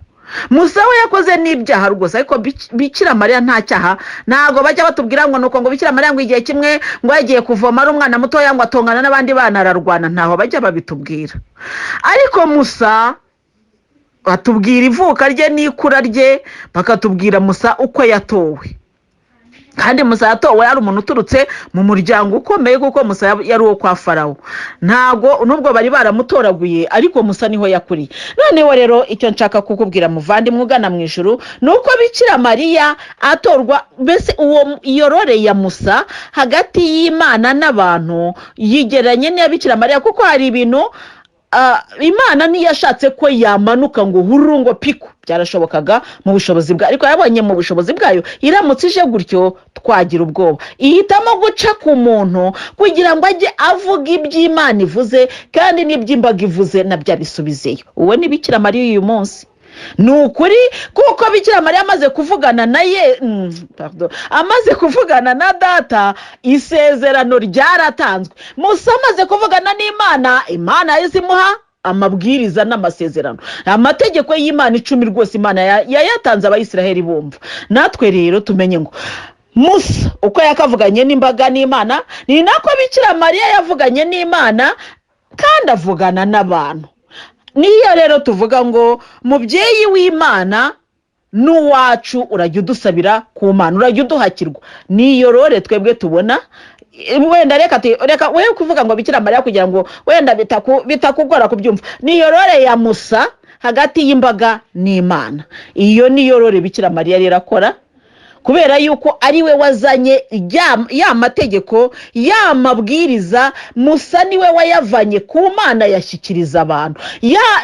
Musa we yakoze n'ibyaha rwose, ariko Bikira Mariya nta cyaha. Ntago bajya batubwira ngo nuko ngo Bikira Mariya ngo igihe kimwe ngo yagiye kuvoma ari umwana muto ngo atongana n'abandi bana ararwana, ntaho bajya babitubwira. Ariko Musa batubwira ivuka rye n'ikura rye, bakatubwira Musa uko yatowe. Kandi Musa yatowe ari umuntu uturutse mu muryango ukomeye, kuko Musa yari uwo kwa Farawo. Ntago nubwo bari baramutoraguye, ariko Musa niho yakuriye. Noneho rero icyo nshaka kukubwira muvandimwe ugana mu ijuru, nuko Bikira Mariya atorwa, mbese iyo role ya Musa hagati y'Imana n'abantu yigeranye n'iya Bikira Mariya, kuko hari ibintu Imana niyashatse ko yamanuka ngo hurungo piku byarashobokaga mu bushobozi bwa, ariko yabonye mu bushobozi bwayo iramutse ije gutyo twagira ubwoba, ihitamo guca ku muntu kugira ngo ajye avuga iby'Imana ivuze, kandi n'iby'imbaga ivuze nabyo abisubizeyo. Uwe ni Bikira Mariya uyu munsi. Ni ukuri, kuko Bikira Mariya amaze kuvugana na amaze kuvugana na data, isezerano ryaratanzwe. Musa amaze kuvugana n'Imana, Imana yazimuha amabwiriza n'amasezerano, amategeko y'Imana 10 rwose Imana yayatanze Abayisiraheli bumva. Natwe rero tumenye ngo Musa uko yakavuganye n'imbaga n'Imana, ni nako Bikira Mariya yavuganye n'Imana kandi avugana n'abantu. Niyo rero tuvuga ngo mubyeyi w'Imana n'uwacu urajya udusabira ku Mana, urajya uduhakirwa. Niyo rore twebwe tubona, wenda reka wewe kuvuga ngo Bikira Mariya kugira ngo wenda bitakugora kubyumva. Niyo rore ya Musa hagati y'imbaga n'Imana. Iyo niyo rore Bikira Mariya rero akora, kubera yuko ari we wazanye ya mategeko, ya mabwiriza. Musa niwe wayavanye ku Mana yashyikiriza abantu,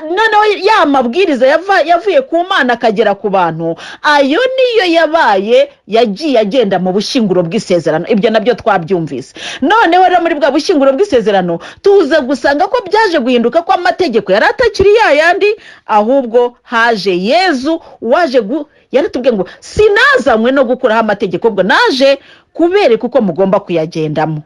noneho ya mabwiriza yavuye ku Mana akagera ku bantu. Ayo niyo yagiye agenda mu Bushinguro bw'Isezerano. Ibyo nabyo twabyumvise. Noneho rero muri bwa Bushinguro bw'Isezerano tuze gusanga ko byaje guhinduka, ko amategeko yari atakiri yayandi, ahubwo haje Yezu waje yaratubwiye ngo sinazanywe no gukuraho amategeko, ubwo naje kubereka uko mugomba kuyagendamo.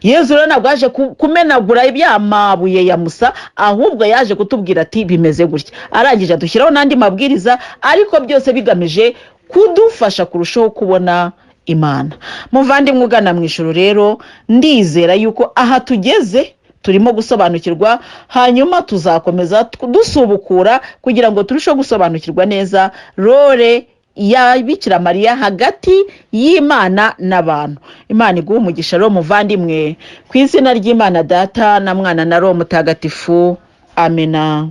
Yezu rero ntabwo yaje kumenagura ibyamabuye ya Musa, ahubwo yaje kutubwira ati bimeze gutya. Arangije adushyiraho n'andi mabwiriza, ariko byose bigamije kudufasha kurushaho kubona Imana. Muvandimwe ugana mu ijuru rero, ndizera yuko aha tugeze turimo gusobanukirwa, hanyuma tuzakomeza dusubukura kugira ngo turusheho gusobanukirwa neza role ya Bikira Mariya hagati y'Imana n'abantu. Imana iguhe umugisha rero muvandimwe, ku izina ry'Imana Data na Mwana na Roho Mutagatifu. Amena.